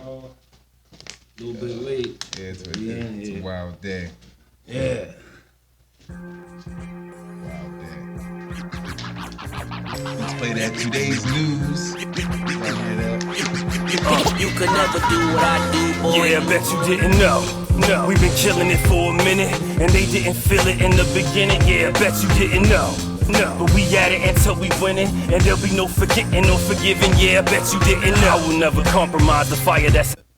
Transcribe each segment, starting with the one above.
y'all. A little bit late. Yeah, it's a wild day. Yeah. Wild day. Let's play that today's news. You could never do what I do, boy. Yeah, I bet you didn't know. No, we've been killing it for a minute, and they didn't feel it in the beginning. Yeah, I bet you didn't know. No, but we at it until we winning, and there'll be no forgetting, no forgiving. Yeah, I bet you didn't know. I will never compromise the fire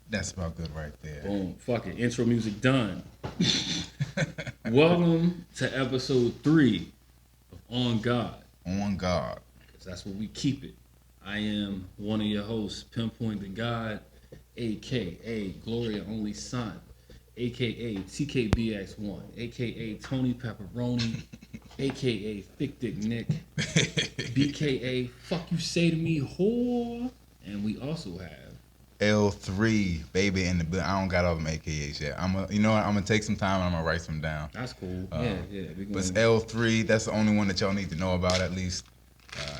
That's about good right there. Boom. Fuck it. Intro music done. Welcome to episode 3 of On God. On God. Because that's what we keep it. I am one of your hosts, Pinpoint the God, a.k.a. Gloria Only Son, a.k.a. TKBX1, a.k.a. Tony Pepperoni, a.k.a. Thick Dick Nick, b.k.a. Fuck You Say To Me Whore. And we also have L3, baby, in the building. I don't got all them AKAs yet. You know what? I'm gonna take some time and I'm gonna write some down. That's cool. Yeah. But it's L3. That's the only one that y'all need to know about, at least.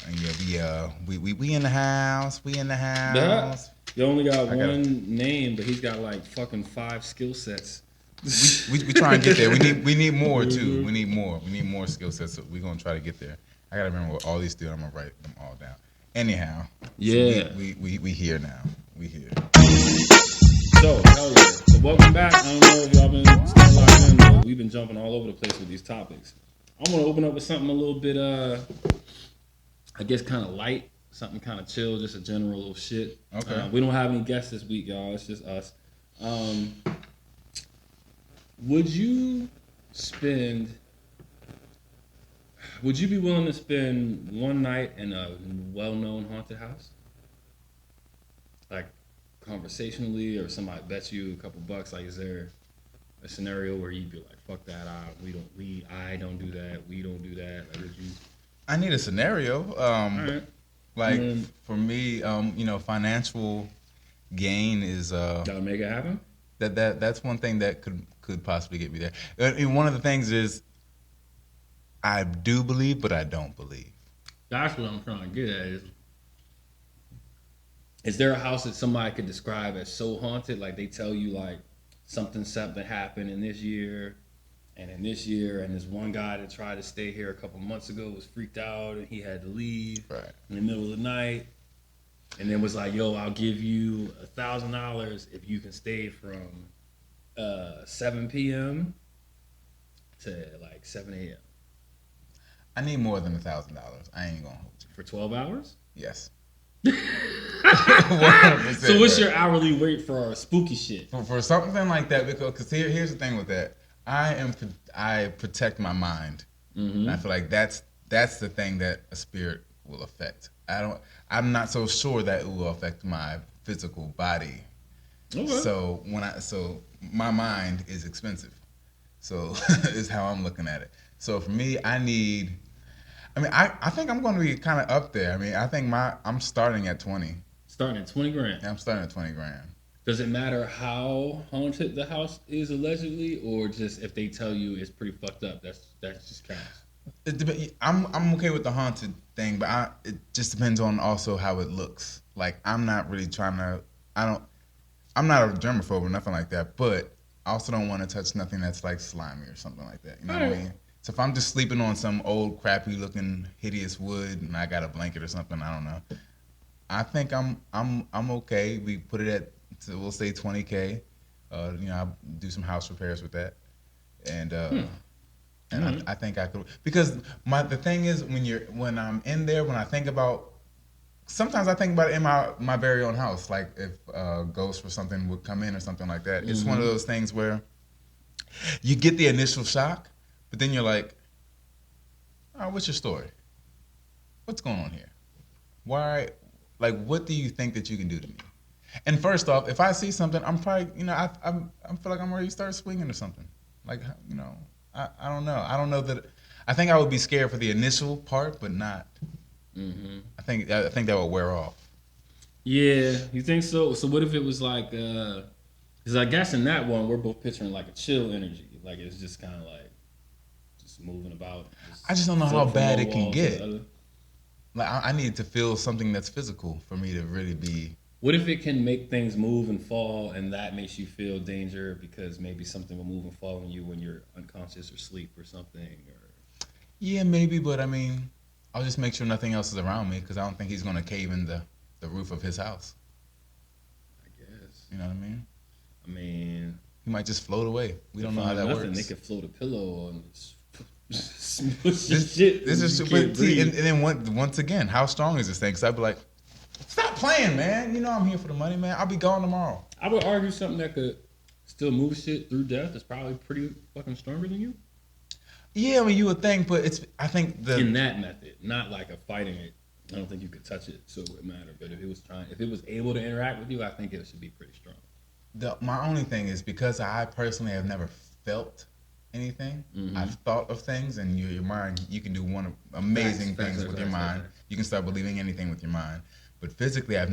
And yeah, we in the house. We in the house. You only got one name, but he's got like fucking 5 skill sets. We try and get there. We need more too. We need more skill sets. So we're gonna try to get there. I gotta remember what all these do. I'm gonna write them all down. Anyhow, yeah, so we here now. We here. So hell yeah. So welcome back. I don't know if y'all been still locked in, but we've been jumping all over the place with these topics. I'm gonna open up with something a little bit I guess kind of light, something kind of chill, just a general little shit. Okay. We don't have any guests this week, y'all. It's just us. Would you be willing to spend one night in a well-known haunted house? Like conversationally, or somebody bets you a couple bucks? Like, is there a scenario where you'd be like, "Fuck that! I don't do that. We don't do that." Like, would you? I need a scenario. Right. Like for me, financial gain is Gotta make it happen. That's one thing that could possibly get me there. And one of the things is I do believe, but I don't believe. That's what I'm trying to get at. Is there a house that somebody could describe as so haunted? Like they tell you like something happened in this year, and in this year, and this one guy that tried to stay here a couple months ago was freaked out and he had to leave in the middle of the night, and then was like, "Yo, I'll give you $1,000 if you can stay from 7 p.m. to like 7 a.m." I need more than $1,000. I ain't gonna hold you. For 12 hours? Yes. 100%. So what's your hourly rate for spooky shit? For something like that, because here's the thing with that. I protect my mind. Mm-hmm. And I feel like that's the thing that a spirit will affect. I'm not so sure that it will affect my physical body. Okay. So my mind is expensive. So is how I'm looking at it. So for me, I think I'm going to be kind of up there. I mean, I think I'm starting at 20. Starting at 20 grand? Yeah, I'm starting at 20 grand. Does it matter how haunted the house is allegedly, or just if they tell you it's pretty fucked up, that just counts? I'm okay with the haunted thing, but it just depends on also how it looks. Like, I'm not really I'm not a germaphobe or nothing like that, but I also don't want to touch nothing that's like slimy or something like that. You know what I mean? So if I'm just sleeping on some old crappy looking hideous wood and I got a blanket or something, I don't know. I think I'm okay. We put it at, we'll say $20K. I'll do some house repairs with that, and I think I could, because the thing is when I'm in there, when I think about, sometimes I think about it in my very own house, like if a ghost or something would come in or something like that. Mm-hmm. It's one of those things where you get the initial shock, but then you're like, all right, what's your story? What's going on here? Why? Like, what do you think that you can do to me? And first off, if I see something, I'm probably, I feel like I'm ready to start swinging or something. Like, I don't know. I don't know that. I think I would be scared for the initial part, but not. Mm-hmm. I think that would wear off. Yeah, you think so? So what if it was like, because I guess in that one we're both picturing like a chill energy, like it's just kind of like just moving about. I just don't know how bad it can get. Like I need to feel something that's physical for me to really be What if it can make things move and fall, and that makes you feel danger because maybe something will move and fall on you when you're unconscious or sleep or something? Or Yeah, maybe, but I mean, I'll just make sure nothing else is around me because I don't think he's gonna cave in the roof of his house. I guess. You know what I mean? I mean, he might just float away. We don't know how that works. They could float a pillow on this shit. This is and then once again, how strong is this thing? Because I'd be like, stop playing, man. You know I'm here for the money, man. I'll be gone tomorrow. I would argue something that could still move shit through death is probably pretty fucking stronger than you. Yeah, I mean, you would think, but I think in that method, not like a fighting it. I don't think you could touch it, so it would matter. But if it was able to interact with you, I think it should be pretty strong. My only thing is because I personally have never felt anything. Mm-hmm. I've thought of things, and your mind, you can do amazing things with your mind. You can start believing anything with your mind. But physically, I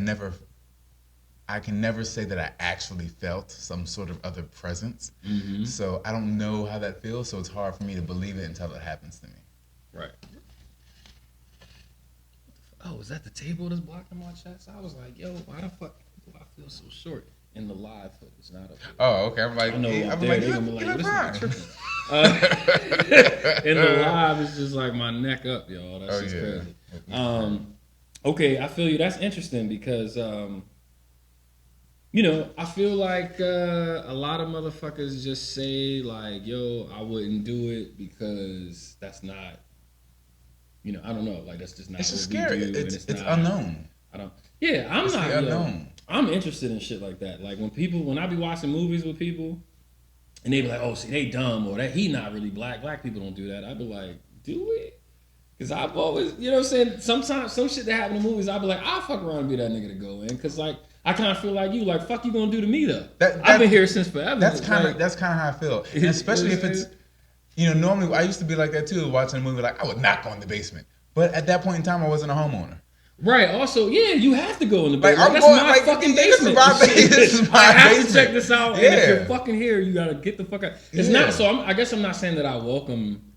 can never say that I actually felt some sort of other presence. Mm-hmm. So I don't know how that feels. So it's hard for me to believe it until it happens to me. Right. Oh, is that the table that's blocking my chest? I was like, yo, why the fuck do I feel so short? In the live footage, not up there. Oh, okay. I'm like, I know yeah, up there, they're gonna be like, this nigga tripping. In the live, it's just like my neck up, y'all. That's just crazy. Okay, I feel you. That's interesting because, you know, I feel like a lot of motherfuckers just say like, yo, I wouldn't do it because that's not, you know, I don't know. Like, that's just not it's what just scary. we do. It's not, unknown. I don't. Yeah, I'm it's not. The unknown. I'm interested in shit like that. Like when I be watching movies with people, and they be like, "Oh, see, they dumb," or "That he not really black. Black people don't do that." I be like, "Do we?" Because I've always, you know what I'm saying. Sometimes some shit that happen in movies, I be like, "I'll fuck around and be that nigga to go in," because like I kind of feel like you, like, "Fuck you gonna do to me though." I've been here since forever. That's kind of how I feel, and especially if it's, you know, normally I used to be like that too, watching a movie like I would not go in the basement, but at that point in time I wasn't a homeowner. Right. Also, yeah, you have to go in the basement. Like, that's my fucking basement. This is my I have basement. to check this out. And if you're fucking here, you gotta get the fuck out. It's not. So I guess I'm not saying that I welcome.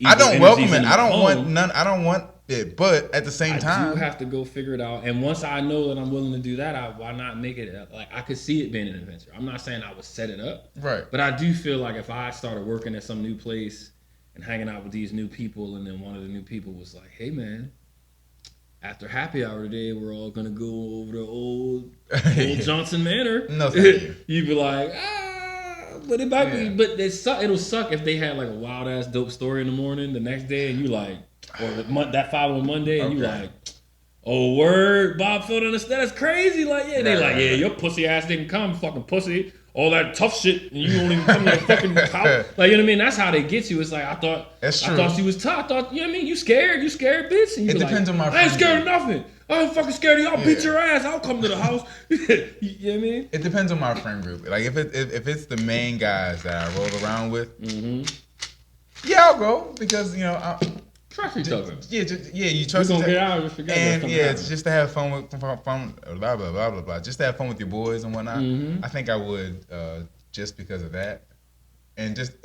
I don't welcome it. I don't want none. I don't want it. But at the same time, I do have to go figure it out. And once I know that I'm willing to do that, why not make it? Like, I could see it being an adventure. I'm not saying I would set it up. Right. But I do feel like if I started working at some new place and hanging out with these new people, and then one of the new people was like, "Hey, man, after happy hour today, we're all gonna go over to old Johnson Manor." No, thank you. You'd be like, but it might be, but it'll suck if they had like a wild ass dope story in the morning the next day, and you like, or that following Monday, and you like, "Oh, word, Bob filled in that's crazy." Like, yeah, they like, "Yeah, your pussy ass didn't come, fucking pussy." All that tough shit, and you don't even come to the fucking house. Like, you know what I mean? That's how they get you. It's like, I thought she was tough. I thought, you know what I mean? You scared, bitch. And you it depends on my friend. I ain't scared of nothing. I ain't fucking scared of you. I'll beat your ass. I'll come to the house. You know what I mean? It depends on my friend group. Like, if it's the main guys that I roll around with, yeah, I'll go because, you know, trust each other. Yeah, you trust each other. We're gonna get out and forget. And yeah, it's just to have fun with blah blah blah blah blah. Just to have fun with your boys and whatnot. I think I would just because of that, and just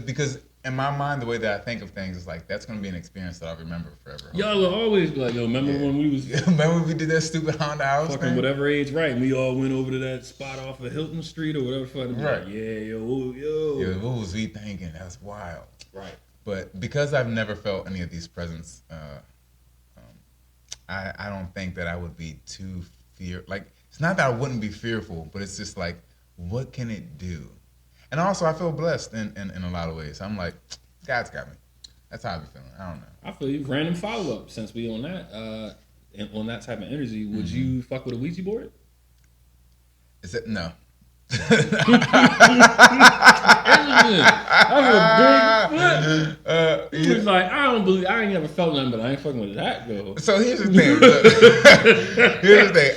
because in my mind the way that I think of things is like that's gonna be an experience that I'll remember forever. Y'all will always be like, "Yo, remember when we was remember when we did that stupid Haunted House fucking thing? Whatever age, right? And we all went over to that spot off of Hilton Street or whatever. Right? Like, yo. Yeah, what was we thinking? That's wild. Right. But because I've never felt any of these presents, I don't think that I would be too like, it's not that I wouldn't be fearful, but it's just like, what can it do? And also, I feel blessed in a lot of ways. I'm like, God's got me. That's how I be feeling. I don't know. I feel you. Random follow up. Since we on that, on that type of energy, would you fuck with a Ouija board? Is it no? That's a big flip. He was like, I ain't never felt nothing, but I ain't fucking with that girl. So here's the thing.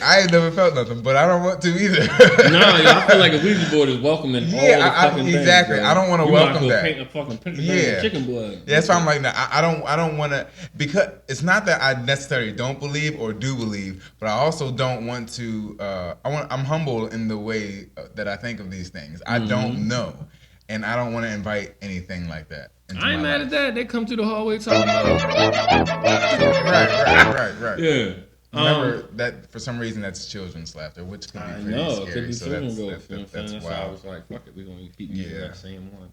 I ain't never felt nothing, but I don't want to either. I feel like a Ouija board is welcoming all the fucking things. Exactly. I don't want to welcome that. Paint a fucking picture of chicken blood. Yeah, that's why I'm like, no, I don't want to, because it's not that I necessarily don't believe or do believe, but I also don't want to. I'm humble in the way that I think of these things. I don't know, and I don't want to invite anything like that. I ain't mad at that. They come through the hallway talking about Right. Yeah. Remember that for some reason that's children's laughter, which could be I pretty know, scary. it could be So children's that's, growth. You know what I'm saying? that's That's why I wild. was like, fuck it, we're going to keep using that same one.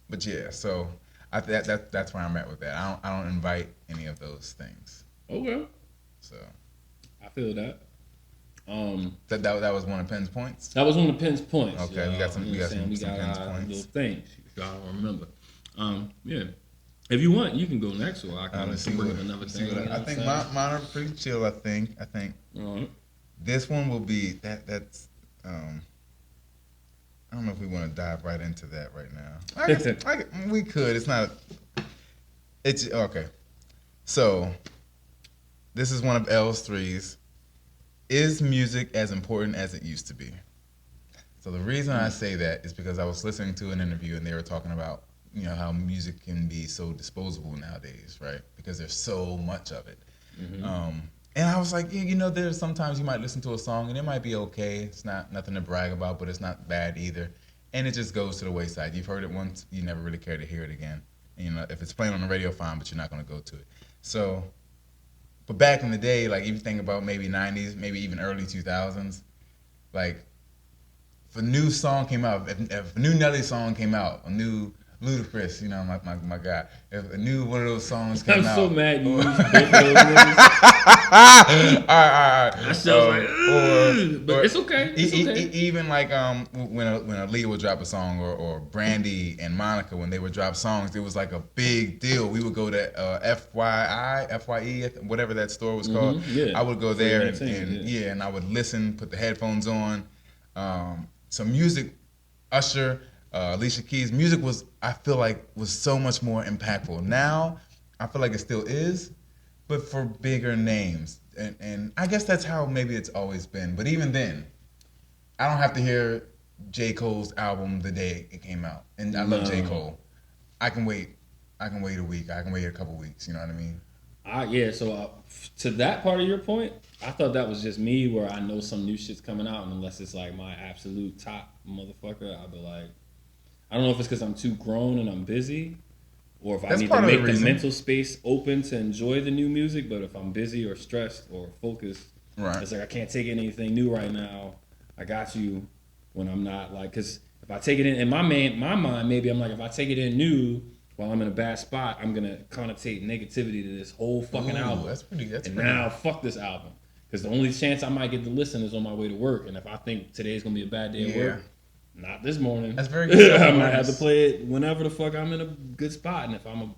But yeah, so that's where I'm at with that. I don't invite any of those things. Okay. So I feel that. That was one of Penn's points. That was one of Penn's points. Okay, we got some Penn's little points. things. Y'all remember. Yeah. If you want, you can go next, or I can Let's bring up another see thing. I think mine are pretty chill. I think All right. this one will be that's. I don't know if we want to dive right into that right now. We could. It's not. It's okay. So, this is one of L's threes. Is music as important as it used to be? So the reason I say that is because I was listening to an interview and they were talking about how music can be so disposable nowadays, right? Because there's so much of it. Mm-hmm. And I was like, there's sometimes you might listen to a song and it might be okay. It's nothing to brag about, but it's not bad either. And it just goes to the wayside. You've heard it once, you never really care to hear it again. And, if it's playing on the radio, fine, but you're not going to go to it. So, but back in the day, like if you think about maybe 90s, maybe even early 2000s, like if a new song came out, if a new Nelly song came out, a new Ludacris, my guy. If a new one of those songs came out. I'm so mad you used both of those niggas. All right. I still like, but it's okay. It's okay. Even like when Aaliyah would drop a song, or Brandy and Monica, when they would drop songs, it was like a big deal. We would go to FYE, whatever that store was called. Mm-hmm, yeah. I would go there and I would listen, put the headphones on. Some music, Usher, Alicia Keys, music I feel like was so much more impactful. Now, I feel like it still is, but for bigger names. And I guess that's how maybe it's always been. But even then, I don't have to hear J. Cole's album the day it came out. And I love J. Cole. I can wait a week. I can wait a couple weeks. You know what I mean? So to that part of your point, I thought that was just me, where I know some new shit's coming out, and unless it's like my absolute top motherfucker, I'll be like, I don't know if it's because I'm too grown and I'm busy, or if I need to make the mental space open to enjoy the new music. But if I'm busy or stressed or focused, it's like I can't take anything new right now. I got you when I'm not, like, because if I take it in my mind, maybe I'm like, if I take it in new while I'm in a bad spot, I'm gonna connotate negativity to this whole fucking album. That's pretty. Now fuck this album, because the only chance I might get to listen is on my way to work, and if I think today's gonna be a bad day at work. Not this morning. That's very good. I might have to play it whenever the fuck I'm in a good spot. And if I'm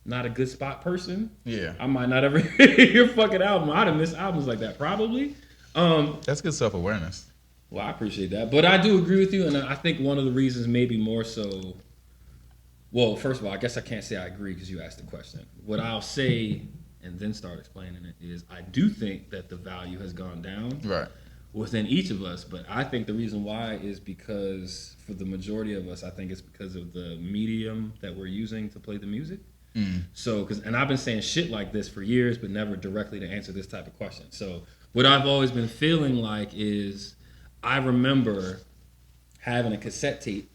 not a good spot person, I might not ever hear your fucking album. I'd have missed albums like that, probably. That's good self-awareness. Well, I appreciate that. But I do agree with you, and I think one of the reasons maybe more so... Well, first of all, I guess I can't say I agree because you asked the question. What I'll say, and then start explaining it, is I do think that the value has gone down. Right. Within each of us, but I think the reason why is because for the majority of us, I think it's because of the medium that we're using to play the music. So, and I've been saying shit like this for years, but never directly to answer this type of question. So what I've always been feeling like is I remember having a cassette tape,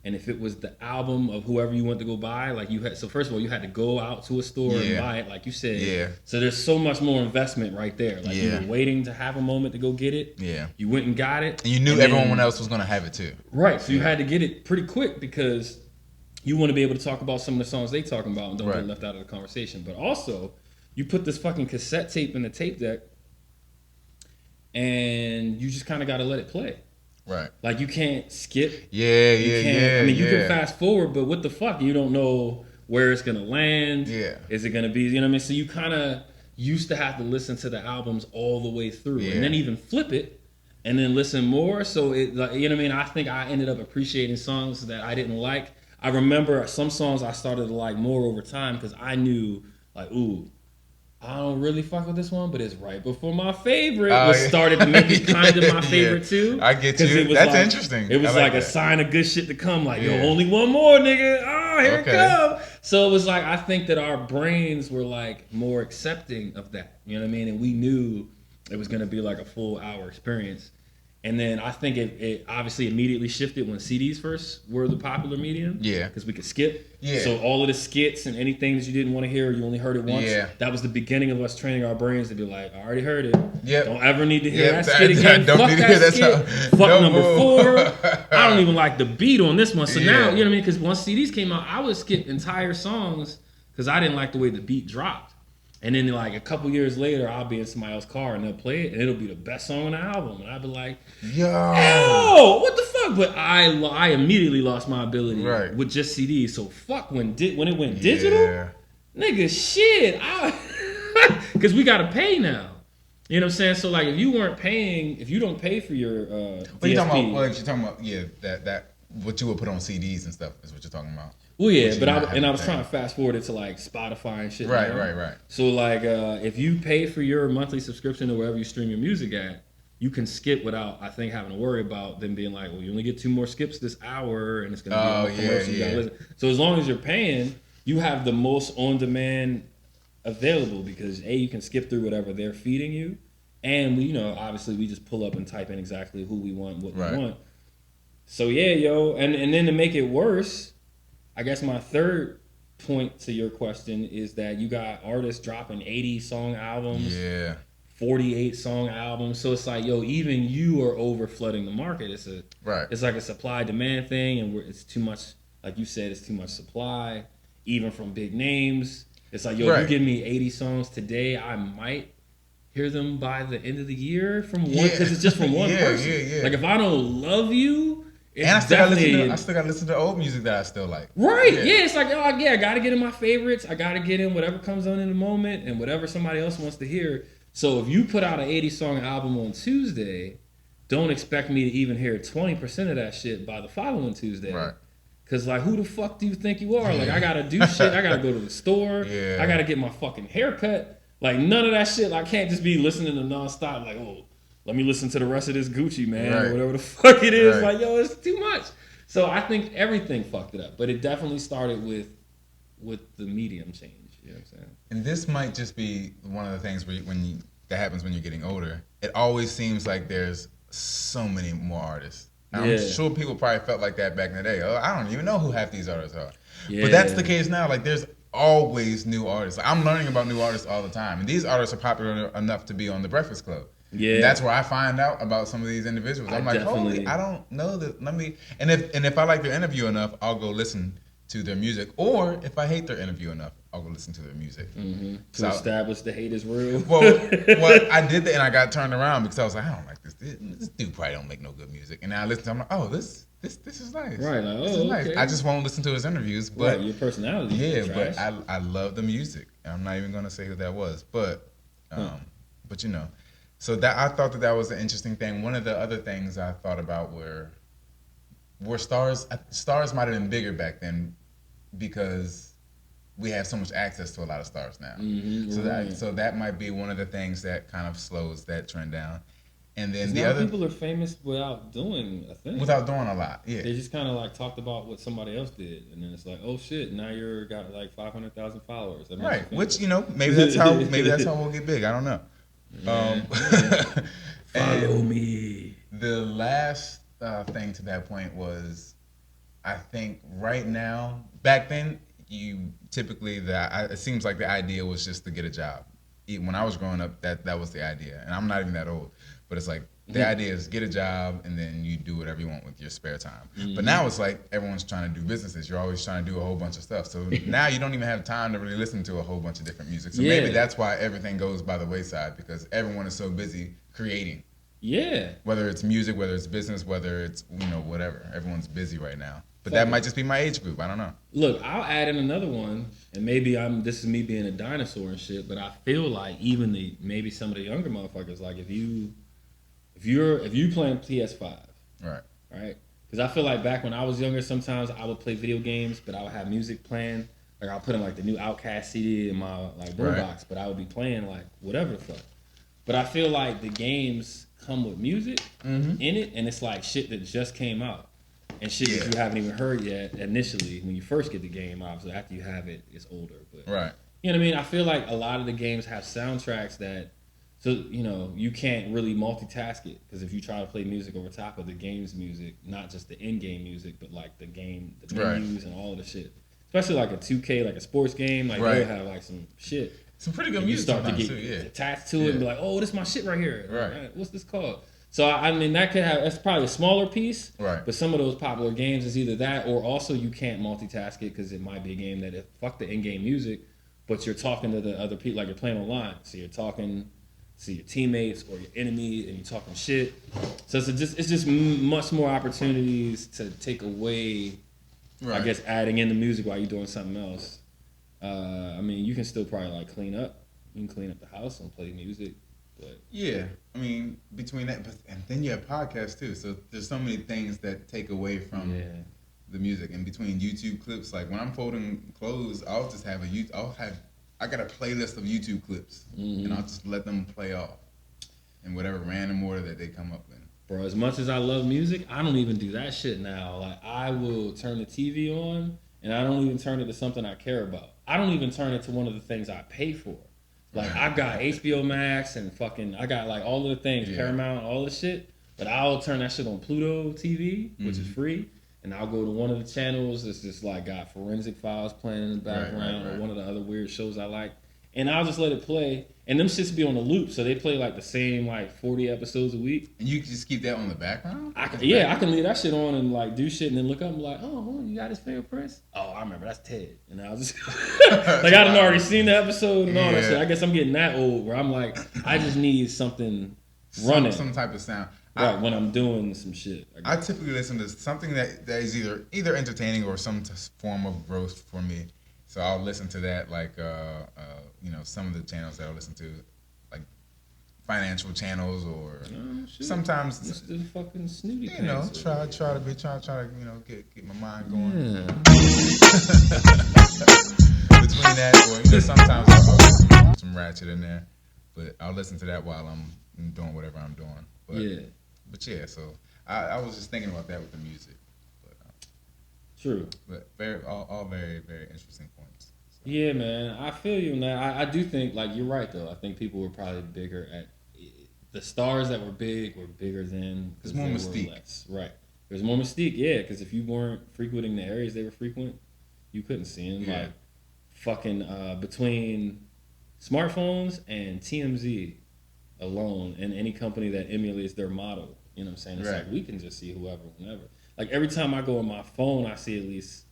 and if it was the album of whoever you went to go buy, like you had, so first of all, you had to go out to a store and buy it, like you said. Yeah. So there's so much more investment right there. Like you were waiting to have a moment to go get it. Yeah. You went and got it. And you knew everyone else was going to have it too. Right. So you had to get it pretty quick because you want to be able to talk about some of the songs they talking about and don't get left out of the conversation. But also, you put this fucking cassette tape in the tape deck and you just kind of got to let it play. Right. Like you can't skip. I mean, you can fast forward, but what the fuck? You don't know where it's gonna land. Yeah. Is it gonna be? You know what I mean? So you kind of used to have to listen to the albums all the way through, and then even flip it, and then listen more. So it, like, you know what I mean? I think I ended up appreciating songs that I didn't like. I remember some songs I started to like more over time because I knew, like, ooh, I don't really fuck with this one, but it's right before my favorite. Started to make it kind of my favorite too. I get you. That's like, interesting. It was like a sign of good shit to come. Like, yo, only one more, nigga. Oh, here it comes. So it was like, I think that our brains were like more accepting of that. You know what I mean? And we knew it was going to be like a full hour experience. And then I think it obviously immediately shifted when CDs first were the popular medium. Yeah. Because we could skip. Yeah. So all of the skits and anything that you didn't want to hear, you only heard it once. Yeah. That was the beginning of us training our brains to be like, I already heard it. Yep. Don't ever need to hear Yep. that skit again. Don't Fuck need to hear that that skit. song. Fuck No number more. 4. I don't even like the beat on this one. So now, Yeah. you know what I mean? Because once CDs came out, I would skip entire songs because I didn't like the way the beat dropped. And then like a couple years later, I'll be in somebody else's car and they'll play it and it'll be the best song on the album. And I'll be like, Yo. what the fuck? But I immediately lost my ability Right. with just CDs. So fuck when it went digital, Yeah. nigga, shit. Because we gotta pay now. You know what I'm saying? So like if you weren't paying, if you don't pay for your What you talking DSP, about? What you talking about? Yeah, that what you would put on CDs and stuff is what you're talking about. well, yeah, Which but you not have I to was pay. trying to fast forward it to like Spotify and shit. Right, now. right. So like, if you pay for your monthly subscription to wherever you stream your music at, you can skip without, I think, having to worry about them being like, well, you only get 2 more skips this hour, and it's gonna be all commercial. You gotta listen. So as long as you're paying, you have the most on-demand available because you can skip through whatever they're feeding you, and we, obviously we just pull up and type in exactly who we want, what we want. So yeah, yo, and then to make it worse, I guess my third point to your question is that you got artists dropping 80 song albums, 48 song albums. So it's like, yo, even you are over flooding the market. It's like a supply demand thing, and it's too much. Like you said, it's too much supply, even from big names. It's like, yo, if you give me 80 songs today, I might hear them by the end of the year from one, because it's just from one person. Like if I don't love you. It's and I still gotta listen to old music that I still like. Right. Yeah. It's like, I gotta get in my favorites. I gotta get in whatever comes on in the moment and whatever somebody else wants to hear. So if you put out an 80 song album on Tuesday, don't expect me to even hear 20% of that shit by the following Tuesday. Right. Cause like, who the fuck do you think you are? Like, I gotta do shit. I gotta go to the store. I gotta get my fucking haircut. Like, none of that shit. I can't just be listening to nonstop. Like, let me listen to the rest of this Gucci, man, or whatever the fuck it is. Like, yo, it's too much. So I think everything fucked it up. But it definitely started with the medium change. You know what I'm saying? And this might just be one of the things that happens when you're getting older. It always seems like there's so many more artists. I'm sure people probably felt like that back in the day. I don't even know who half these artists are. But that's the case now. Like, there's always new artists. Like, I'm learning about new artists all the time. And these artists are popular enough to be on The Breakfast Club. Yeah, and that's where I find out about some of these individuals. I'm like, holy, I don't know that. Let me, and if I like their interview enough, I'll go listen to their music. Or if I hate their interview enough, I'll go listen to their music. Mm-hmm. To establish the hate is real. Well, I did that, and I got turned around because I was like, I don't like this. This dude probably don't make no good music. And now I listen to him, I'm like, this is nice. Right, like, this is nice. I just won't listen to his interviews, but your personality. Yeah, but I love the music. I'm not even gonna say who that was, but So that I thought that was an interesting thing. One of the other things I thought about were stars. Stars might have been bigger back then because we have so much access to a lot of stars now. Mm-hmm, so that might be one of the things that kind of slows that trend down. And then the other people are famous without doing a thing. Without doing a lot, yeah. They just kind of like talked about what somebody else did, and then it's like, oh shit, now you're got like 500,000 followers. Right, which maybe that's how we'll get big. I don't know. Follow me. The last thing to that point was, I think right now, back then, you typically it seems like the idea was just to get a job. When I was growing up, that was the idea, and I'm not even that old, but it's like the idea is get a job and then you do whatever you want with your spare time. Mm-hmm. But now it's like everyone's trying to do businesses. You're always trying to do a whole bunch of stuff. So now you don't even have time to really listen to a whole bunch of different music. So maybe that's why everything goes by the wayside, because everyone is so busy creating. Yeah. Whether it's music, whether it's business, whether it's whatever. Everyone's busy right now. But that might just be my age group. I don't know. Look, I'll add in another one, and maybe this is me being a dinosaur and shit, but I feel like even maybe some of the younger motherfuckers, like if you playing PS5, right? Because I feel like back when I was younger, sometimes I would play video games, but I would have music playing. Like I'll put in like the new Outkast CD in my like boombox, but I would be playing like whatever the fuck. But I feel like the games come with music in it, and it's like shit that just came out. And shit that you haven't even heard yet initially when you first get the game. Obviously, after you have it, it's older. But you know what I mean? I feel like a lot of the games have soundtracks that So, you know, you can't really multitask it because if you try to play music over top of the game's music, not just the in-game music, but like the game, the menus and all of the shit. Especially like a 2K, like a sports game, like they'll have like some shit. Some pretty good and music you start to get too, attached to it and be like, oh, this is my shit right here. Right. What's this called? So, I mean, that's probably a smaller piece. Right. But some of those popular games is either that or also you can't multitask it because it might be a game that, fuck the in-game music, but you're talking to the other people, like you're playing online. So you're talking to your teammates or your enemy and you're talking shit. So it's just much more opportunities to take away, I guess, adding in the music while you're doing something else. I mean, you can still probably like clean up. You can clean up the house and play music. But yeah, I mean, between that, and then you have podcasts too. So there's so many things that take away from the music. And between YouTube clips, like when I'm folding clothes, I'll just have I got a playlist of YouTube clips, and I'll just let them play off in whatever random order that they come up in. Bro, as much as I love music, I don't even do that shit now. Like, I will turn the TV on, and I don't even turn it to something I care about. I don't even turn it to one of the things I pay for. Like, I've got HBO Max and I got like all of the things, Paramount, all the shit. But I'll turn that shit on Pluto TV, which is free. And I'll go to one of the channels that's just like got Forensic Files playing in the background or one of the other weird shows I like. And I'll just let it play. And them shits be on a loop. So they play like the same like 40 episodes a week. And you can just keep that on the background? I can leave that shit on and like do shit and then look up and be like, oh, you got his favorite Prince? Oh, I remember, that's Ted. And I'll just like I done already seen the episode and all that shit. I guess I'm getting that old where I'm like, I just need something running. Some type of sound. Right, when I'm doing some shit. I typically listen to something that is either entertaining or some form of growth for me. So I'll listen to that, like some of the channels that I'll listen to, like financial channels or sometimes the fucking snooty. Try to get my mind going. Yeah. Between that or sometimes I'll put some ratchet in there, but I'll listen to that while I'm doing whatever I'm doing. But yeah, so I was just thinking about that with the music. True. But all very, very interesting points. So. Yeah, man. I feel you on that. I do think, like, you're right, though. I think people were probably bigger at... The stars that were bigger than... There's more mystique. Less. Right. There's more mystique, yeah, because if you weren't frequenting the areas they were frequent, you couldn't see them. Yeah. Like, fucking between smartphones and TMZ alone and any company that emulates their model, you know what I'm saying? It's like, we can just see whoever, whenever. Like, every time I go on my phone, I see at least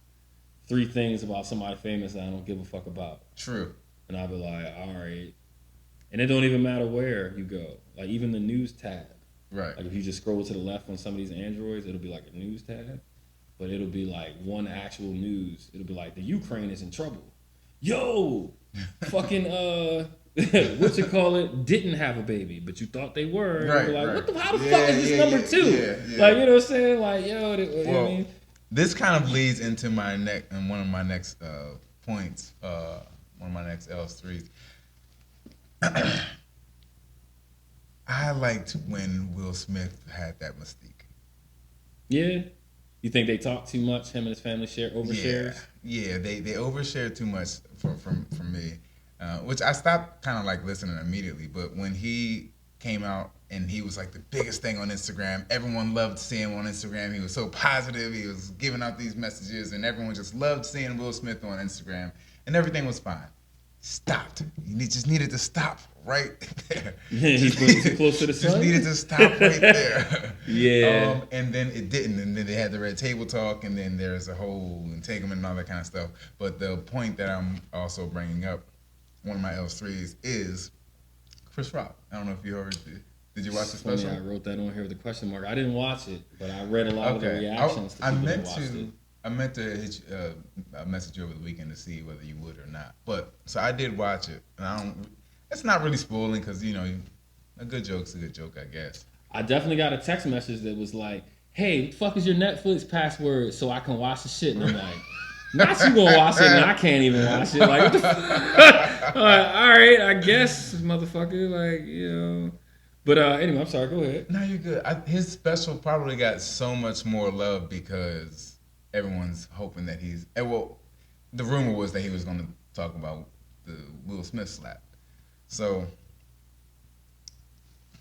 3 things about somebody famous that I don't give a fuck about. True. And I'll be like, all right. And it don't even matter where you go. Like, even the news tab. Right. Like, if you just scroll to the left on some of these Androids, it'll be like a news tab. But it'll be like one actual news. It'll be like, the Ukraine is in trouble. Yo! Fucking, didn't have a baby, but you thought they were. Right, you're like, right. how the fuck is this number 2? Yeah. Like, you know what I'm saying? Like, yo, you know what I mean? This kind of leads into one of my next points, one of my next L3s. I liked when Will Smith had that mystique. Yeah? You think they talk too much, him and his family overshares? Yeah, they overshare too much for me. Which I stopped kind of like listening immediately, but when he came out and he was like the biggest thing on Instagram, everyone loved seeing him on Instagram. He was so positive, he was giving out these messages, and everyone just loved seeing Will Smith on Instagram, and everything was fine. Stopped. He just needed to stop right there. He's going too close to the sun? Just needed to stop right there. Yeah. And then it didn't, and then they had the red table talk, and then there's a whole entanglement and all that kind of stuff. But the point that I'm also bringing up, one of my L3s, is Chris Rock. I don't know if you heard it. Did you watch the special? Funny, I wrote that on here with a question mark. I didn't watch it, but I read a lot of the reactions to people that watched it. I meant to message you over the weekend to see whether you would or not. But so I did watch it, and it's not really spoiling because a good joke's a good joke, I guess. I definitely got a text message that was like, "Hey, what the fuck is your Netflix password so I can watch the shit?" And I'm like, "Not you gonna watch it, and I can't even watch it." Like, what the fuck? All right, I guess, motherfucker. Like, But anyway, I'm sorry. Go ahead. No, you're good. His special probably got so much more love because everyone's hoping that the rumor was that he was going to talk about the Will Smith slap. So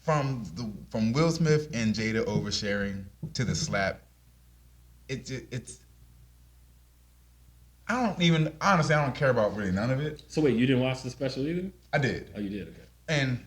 from Will Smith and Jada oversharing to the slap, it's. I don't care about really none of it. So wait, you didn't watch the special either? I did. Oh, you did. Okay. And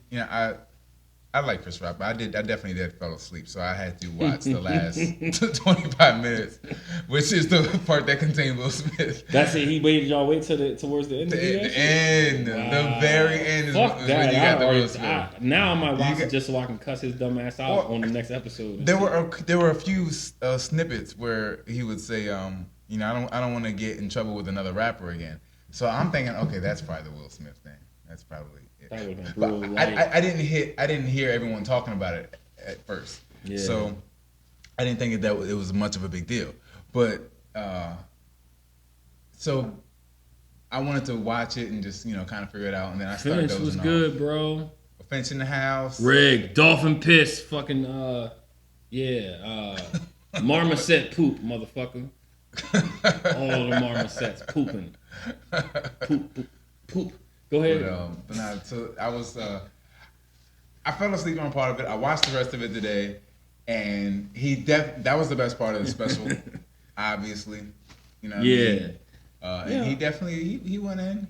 I like Chris Rock, but I definitely did fall asleep, so I had to watch the last 25 minutes, which is the part that contained Will Smith. That's it. Y'all wait towards the end. The end, the very end is Fuck when that. you got the Will Smith. Now I might watch it just so I can cuss his dumb ass out on the next episode. There were a few snippets where he would say, I don't want to get in trouble with another rapper again. So I'm thinking, okay, that's probably the Will Smith thing. That's probably it. That would have been But brutal. I didn't hear everyone talking about it at first. Yeah. So I didn't think that it was much of a big deal. But so I wanted to watch it and just kind of figure it out, and then I started Finish dozing was off. good, bro. Finch in the house. Rig, dolphin piss, fucking marmoset poop, motherfucker. All the marmosets pooping. Poop. Go ahead. But nah, so I was I fell asleep on part of it. I watched the rest of it today, and that was the best part of the special, obviously. You know what I mean? And he definitely he went in.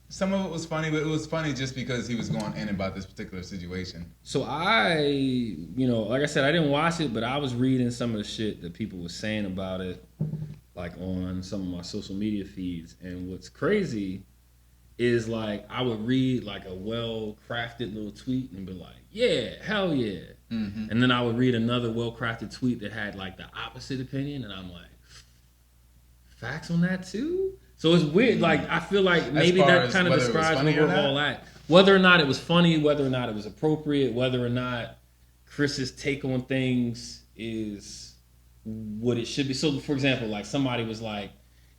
Some of it was funny, but it was funny just because he was going in about this particular situation. So like I said, I didn't watch it, but I was reading some of the shit that people were saying about it, like on some of my social media feeds. And what's crazy is like I would read like a well-crafted little tweet and be like, yeah, hell yeah. Mm-hmm. And then I would read another well-crafted tweet that had like the opposite opinion, and I'm like, facts on that too? So it's weird. Like I feel like maybe that kind of describes where we're all at. Whether or not it was funny, whether or not it was appropriate, whether or not Chris's take on things is what it should be. So, for example, like somebody was like,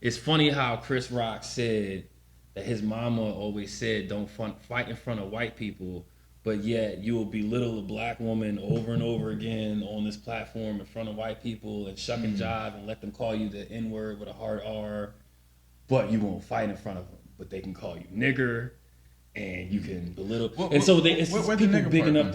it's funny how Chris Rock said that his mama always said, don't fight in front of white people, but yet you will belittle a black woman over and over again on this platform in front of white people and shuck and jive and let them call you the N-word with a hard R. But you won't fight in front of them. But they can call you nigger, and you can belittle. It's people bigging up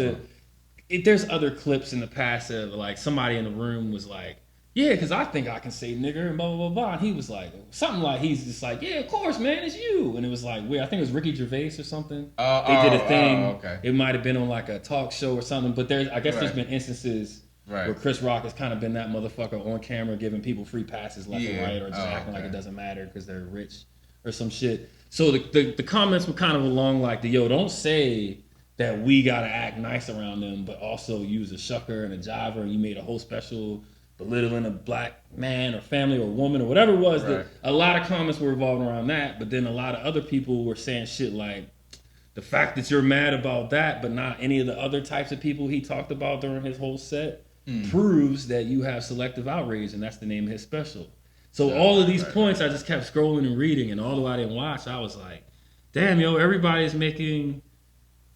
there's other clips in the past of like somebody in the room was like, yeah, because I think I can say nigger and blah, blah, blah, blah. And he was like, something like, he's just like, yeah, of course, man, it's you. And it was like weird. I think it was Ricky Gervais or something. They did a thing. Okay. It might have been on like a talk show or something. But there's been instances where Chris Rock has kind of been that motherfucker on camera giving people free passes left and right, or just acting like it doesn't matter because they're rich or some shit. So the comments were kind of along like don't say that we gotta act nice around them, but also use a shucker and a jiver, and you made a whole special belittling a black man or family or woman or whatever it was. That a lot of comments were revolving around that, but then a lot of other people were saying shit like, the fact that you're mad about that, but not any of the other types of people he talked about during his whole set, proves that you have selective outrage, and that's the name of his special. So all of these points, I just kept scrolling and reading, and although I didn't watch, I was like, damn, everybody's making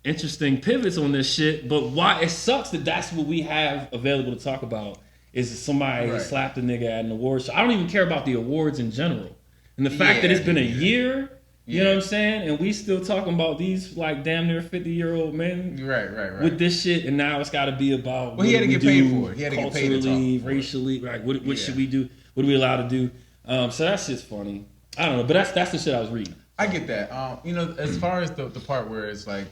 interesting pivots on this shit, but why it sucks that that's what we have available to talk about is somebody slapped a nigga at an awards show. I don't even care about the awards in general. And the fact that it's been a year, you know what I'm saying? And we still talking about these like damn near 50-year-old men with this shit, and now it's got to be about he had to get paid for it. He had to get paid to talk racially, right? What should we do? What are we allowed to do? So that shit's funny. I don't know, but that's the shit I was reading. I get that. As far as the part where it's like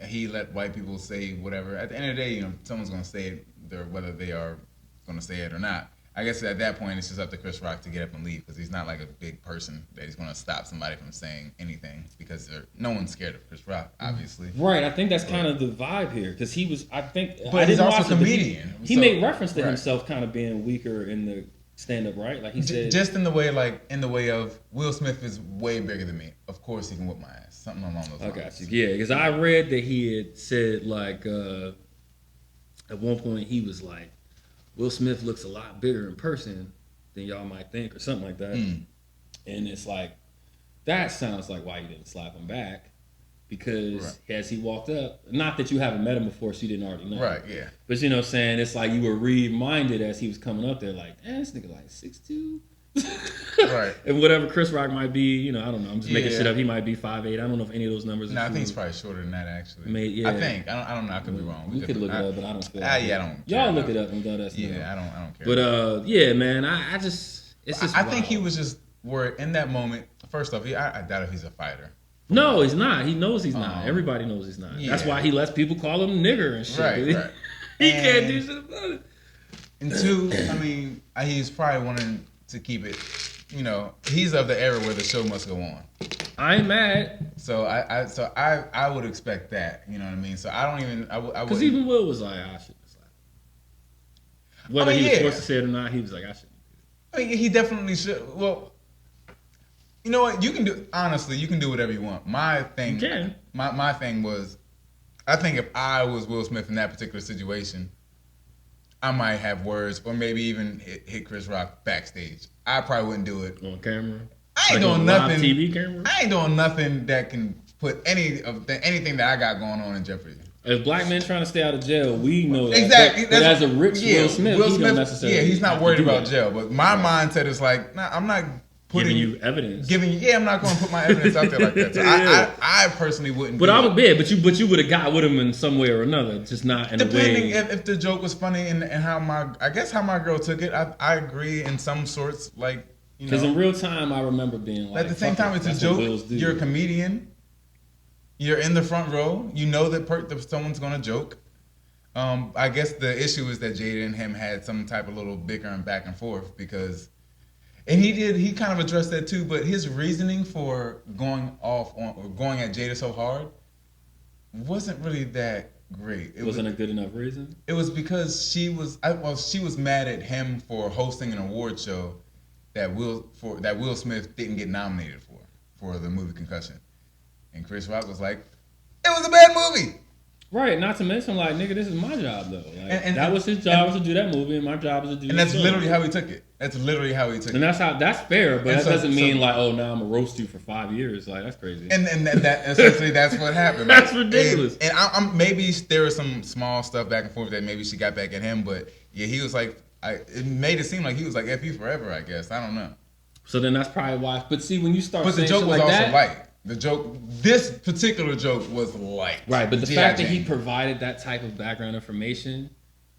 he let white people say whatever. At the end of the day, someone's gonna say it, whether they are gonna say it or not. I guess at that point, it's just up to Chris Rock to get up and leave because he's not like a big person that he's going to stop somebody from saying anything because no one's scared of Chris Rock, obviously. Right. I think that's kind of the vibe here because he was, But he's also a comedian. He made reference to himself kind of being weaker in the stand-up, right? Like he said. Just in the way of Will Smith is way bigger than me. Of course he can whip my ass. Something along those lines. I got you. Yeah, because I read that he had said like, at one point he was like, Will Smith looks a lot bigger in person than y'all might think or something like that. And it's like, that sounds like why you didn't slap him back because as he walked up, not that you haven't met him before so you didn't already know. Right, yeah. But you know what I'm saying? It's like you were reminded as he was coming up there like, this nigga like 6'2", Right. And whatever Chris Rock might be, I don't know. I'm just making Yeah. shit up. He might be 5'8". I don't know if any of those numbers. No, are I think true. he's probably shorter than that actually. Yeah. I think. I don't know. I could be wrong. We could look it up, but I don't feel. I don't. Y'all look it up and let us know. Yeah, I don't care. But yeah, man, I just it's just. I think wild. he was just where in that moment. First off, I doubt if he's a fighter. No, he's not. He knows he's not. Everybody knows he's not. Yeah. That's why he lets people call him nigger and shit. Right. He can't do shit about it. And two, I mean, he's probably wanting to keep it. He's of the era where the show must go on. I ain't mad. So I would expect that. You know what I mean? So I don't even. Because even Will was like, I shouldn't have slapped. Whether he was forced to say it or not, he was like, I shouldn't. I mean, he definitely should. Well, you know what? You can do. Honestly, you can do whatever you want. My thing. You can. My thing was, I think if I was Will Smith in that particular situation, I might have words, or maybe even hit Chris Rock backstage. I probably wouldn't do it On camera. I ain't like doing live nothing. TV camera. I ain't doing nothing that can put anything that I got going on in jeopardy. As black men trying to stay out of jail, we know that. Exactly. But as a rich Will Smith, he don't necessarily. He's not have to worried do about that. jail. But my mindset is like, nah, I'm not putting Giving you evidence. I'm not going to put my evidence out there like that. So I personally wouldn't. But I would be, but you would have got with him in some way or another, just not in depending a way. if the joke was funny and how my girl took it. I agree in some sorts, like. Because in real time, I remember being like, at the same time, it's a joke. You're a comedian. You're in the front row. You know that someone's going to joke. I guess the issue is that Jada and him had some type of little bickering back and forth because, and he kind of addressed that too. But his reasoning for going at Jada so hard wasn't really that great. It wasn't a good enough reason. It was because she was mad at him for hosting an award show that Will Smith didn't get nominated for the movie Concussion. And Chris Rock was like, it was a bad movie. Right, not to mention, like, nigga, this is my job, though. Like, and that was his job, was to do that movie, and my job is to do And that's literally how he took it. And that's fair, but that doesn't mean, like, oh, now I'm going to roast you for 5 years. Like, that's crazy. And that essentially, that's what happened. That's ridiculous. And I'm maybe there was some small stuff back and forth that maybe she got back at him, but yeah, he was like, it made it seem like he was like F you forever, I guess. I don't know. So then that's probably why. But see, when you start But the saying joke shit was like also that, light. This particular joke was light. Right, but the G.I. fact that Jane. he provided that type of background information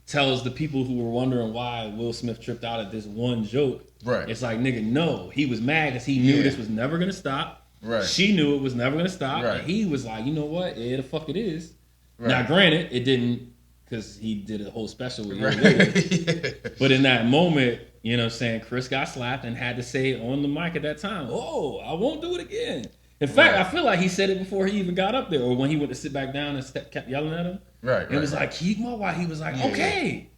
tells the people who were wondering why Will Smith tripped out at this one joke. Right. It's like, nigga, no. He was mad because he knew this was never going to stop. Right. She knew it was never going to stop. Right. And he was like, you know what? Yeah, the fuck it is. Right. Now, granted, it didn't, because he did a whole special with Right. yeah. But in that moment, you know what I'm saying, Chris got slapped and had to say on the mic at that time, oh, I won't do it again. In fact, I feel like he said it before he even got up there, or when he went to sit back down and kept yelling at him. Right. It was like, keep my wife. He was like, Yeah. okay.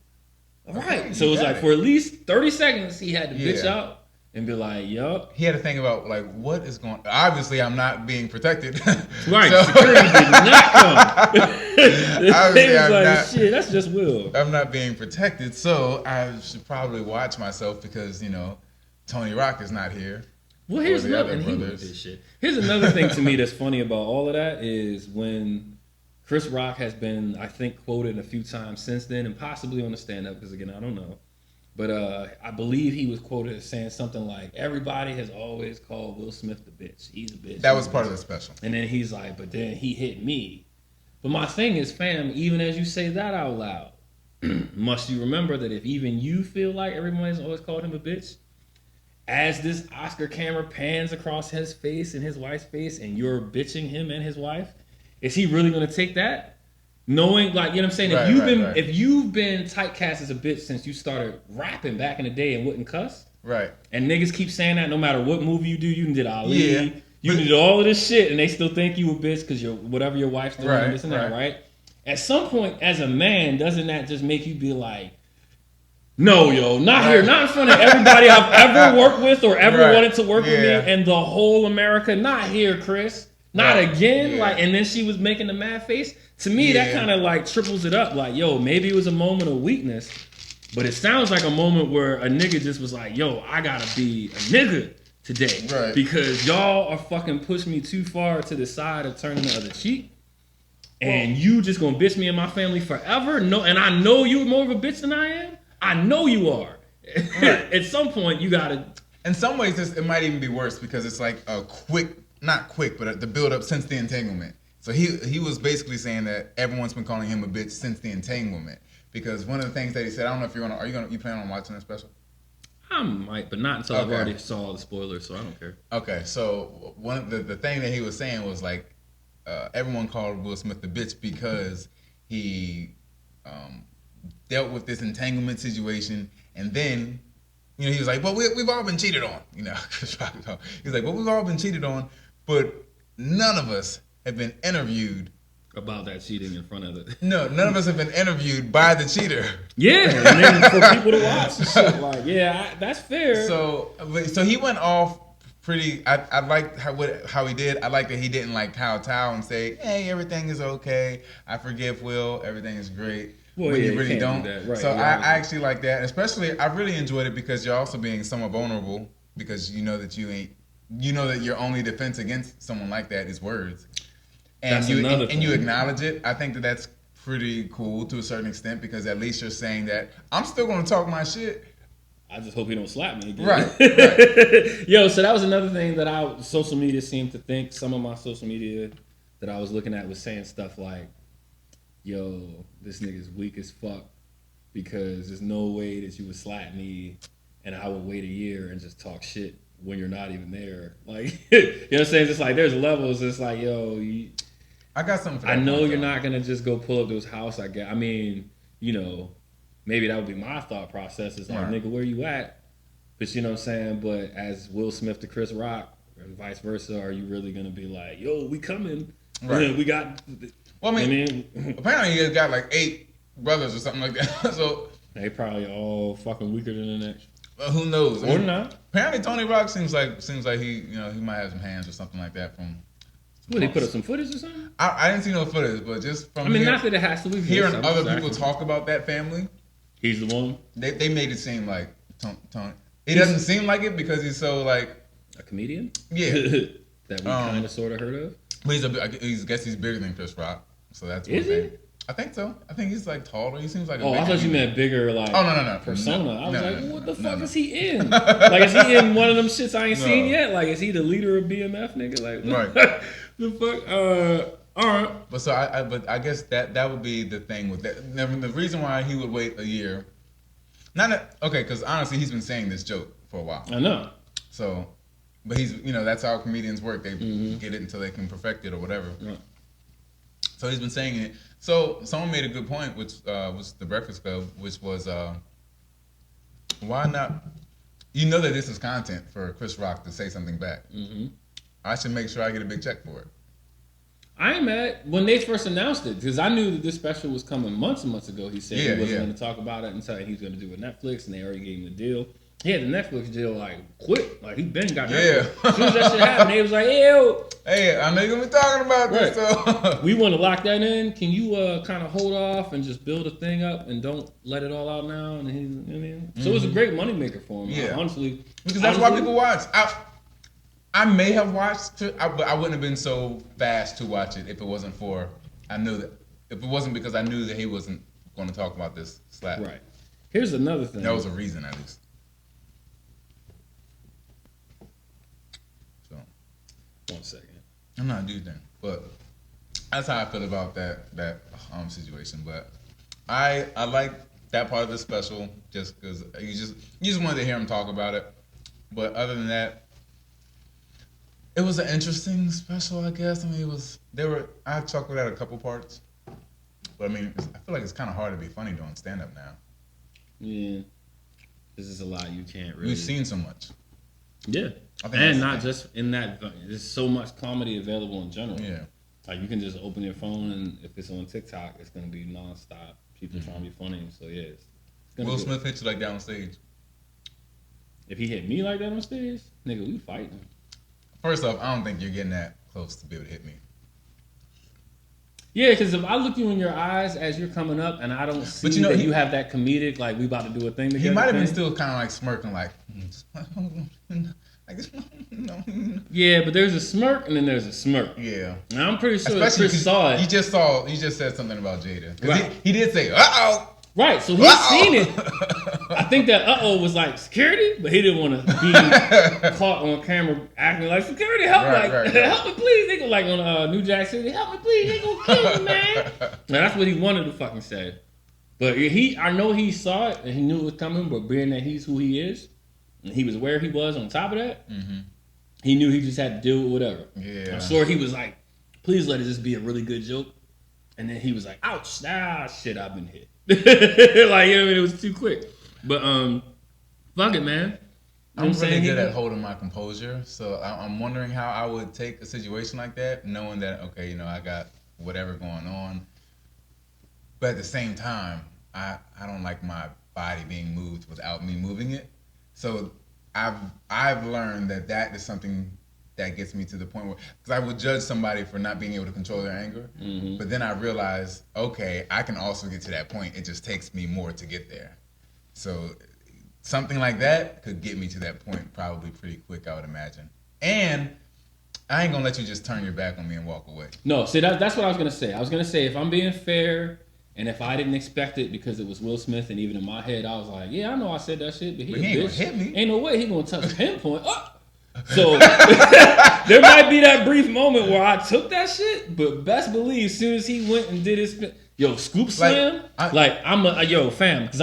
All right. Okay, So it was you like got for at least 30 seconds, he had to bitch Yeah. out and be like, yup. He had to think about like what is going. Obviously, I'm not being protected. Right. So- Security did not come. He Obviously, was I'm like, not- shit, that's just Will. I'm not being protected, so I should probably watch myself because Tony Rock is not here. Well, here's Or the another, other and he wrote brothers. this shit. Here's another thing to me that's funny about all of that is when Chris Rock has been, I think, quoted a few times since then, and possibly on the stand-up, because again, I don't know. But I believe he was quoted as saying something like, everybody has always called Will Smith the bitch. He's a bitch. That was part of the special. And then he's like, but then he hit me. But my thing is, fam, even as you say that out loud, must you remember that if even you feel like everybody's always called him a bitch, as this Oscar camera pans across his face and his wife's face and you're bitching him and his wife, is he really going to take that? Knowing, like, you know what I'm saying? Right, If you've been typecast as a bitch since you started rapping back in the day and wouldn't cuss, Right. and niggas keep saying that no matter what movie you do, you did Ali, Yeah, you did all of this shit, and they still think you a bitch because you're whatever your wife's doing, and this and that, right? At some point, as a man, doesn't that just make you be like, no, yo, not here, not in front of everybody I've ever worked with or ever Right. wanted to work with Yeah. me and the whole America, not here, Chris. Not Right. again. Yeah. Like, and then she was making the mad face. To me, that Yeah. kind of like triples it up. Like, yo, maybe it was a moment of weakness, but it sounds like a moment where a nigga just was like, yo, I gotta be a nigga today. Right. Because y'all are fucking pushing me too far to the side of turning the other cheek. And you just gonna bitch me and my family forever? No, and I know you're more of a bitch than I am. I know you are. Right. At some point, you gotta In some ways, it might even be worse because it's like a quick, not quick, but the build up since the entanglement. So he was basically saying that everyone's been calling him a bitch since the entanglement. Because one of the things that he said, I don't know if you plan on watching that special? I might, but not until I've already saw all the spoilers, so I don't care. Okay, so one of the thing that he was saying was like, everyone called Will Smith the bitch because he dealt with this entanglement situation, and then, you know, he was like, well, we've all been cheated on, you know. He's like, well, we've all been cheated on, but none of us have been interviewed about that cheating in front of it. No, none of us have been interviewed by the cheater. Yeah, and then for people to watch and shit. Like, yeah, that's fair. So he went off pretty. I liked how he did. I liked that he didn't like kowtow and say, "Hey, everything is okay. I forgive Will. Everything is great." Well, when yeah, you really don't. do that. Right, so yeah, I actually like that. Especially, I really enjoyed it because you're also being somewhat vulnerable because you know that your only defense against someone like that is words. And you acknowledge it. I think that's pretty cool to a certain extent because at least you're saying that I'm still going to talk my shit. I just hope he don't slap me again. Right. Yo, so that was another thing that social media seemed to think. Some of my social media that I was looking at was saying stuff like, yo, this nigga's weak as fuck because there's no way that you would slap me and I would wait a year and just talk shit when you're not even there. Like, you know what I'm saying? It's like there's levels. It's like, yo, I got something for that. I know you're not going to just go pull up to his house. I mean, you know, maybe that would be my thought process. It's like, nigga, where you at? But you know what I'm saying? But as Will Smith to Chris Rock, or vice versa, are you really going to be like, yo, we coming? Right. We got... Well, I mean, apparently he has got like 8 brothers or something like that. So they probably all fucking weaker than the next. Who knows? Or not. Apparently Tony Rock seems like he, you know, he might have some hands or something like that from... What, they put up some footage or something? I didn't see no footage, but just from not that it has to be hearing other people talk about that family. He's the one? They made it seem like Tony. It doesn't seem like it because he's so like... A comedian? Yeah. That we kind of sort of heard of? But I guess he's bigger than Chris Rock. So that's one thing. I think so. I think he's like taller. He seems like I thought you meant bigger like no. persona. I was like, what the fuck is he in? Like, is he in one of them shits I ain't seen yet? Like, is he the leader of BMF, nigga? Like, right. The fuck? All right. But so I guess that would be the thing with that. The reason why he would wait a year, because honestly he's been saying this joke for a while. I know. So, but he's, you know, that's how comedians work. They get it until they can perfect it or whatever. Yeah. So he's been saying it. So someone made a good point, which was the Breakfast Club, which was why not? You know that this is content for Chris Rock to say something back. Mm-hmm. I should make sure I get a big check for it. I ain't mad. When they first announced it, because I knew that this special was coming months and months ago. He said he wasn't going to talk about it until he was going to do it with Netflix, and they already gave him the deal. He had the Netflix deal like quick, like he been got Netflix. As soon as that shit happened, they was like, "Hey, I know you're gonna be talking about this, so we want to lock that in. Can you kind of hold off and just build a thing up and don't let it all out now?" And he, you know what I mean? So it was a great moneymaker for him. Yeah, honestly, because that's why people watch. I may have watched it, but I wouldn't have been so fast to watch it if it wasn't because I knew that he wasn't going to talk about this slap. Right. Here's another thing. That was a reason, at least. So, 1 second. I'm not doing that, but that's how I feel about that situation. But I like that part of the special just because you just wanted to hear him talk about it. But other than that, it was an interesting special, I guess. I mean, I chuckled at a couple parts, but I mean, I feel like it's kind of hard to be funny doing stand up now. Yeah, this is a lot you can't really. We've seen so much. Yeah, and not just in that. There's so much comedy available in general. Yeah, like you can just open your phone and if it's on TikTok, it's gonna be nonstop. People trying to be funny. So yeah, it's Will Smith hit you like that on stage. If he hit me like that on stage, nigga, we fighting. First off, I don't think you're getting that close to be able to hit me. Yeah, because if I look you in your eyes as you're coming up and I don't see that you have that comedic, like we about to do a thing together. He might have been still kind of like smirking, like, yeah, but there's a smirk and then there's a smirk. Yeah. And I'm pretty sure Chris saw it. You just said something about Jada. Right. He did say, uh-oh. Right, so he's seen it. I think that was like security, but he didn't want to be caught on camera acting like security. Help, help me please. They go like on New Jack City, help me please. They gonna kill me, man. Now, that's what he wanted to fucking say. But I know he saw it and he knew it was coming. But being that he's who he is, and he was where he was on top of that, he knew he just had to deal with whatever. Yeah. I'm sure he was like, please let it just be a really good joke. And then he was like, ouch, shit, I've been hit. Like, it was too quick. But fuck it, man. I'm really good at holding my composure, so I'm wondering how I would take a situation like that, knowing that, okay, I got whatever going on. But at the same time, I don't like my body being moved without me moving it. So I've learned that is something that gets me to the point where, because I would judge somebody for not being able to control their anger, but then I realized, okay, I can also get to that point. It just takes me more to get there. So something like that could get me to that point probably pretty quick, I would imagine. And I ain't gonna let you just turn your back on me and walk away. No, see, that's what I was gonna say. I was gonna say, if I'm being fair, and if I didn't expect it because it was Will Smith, and even in my head, I was like, yeah, I know I said that shit, but he ain't gonna hit me. Ain't no way he gonna touch pinpoint. So there might be that brief moment where I took that shit, but best believe as soon as he went and did his scoop slam, I'm fam, because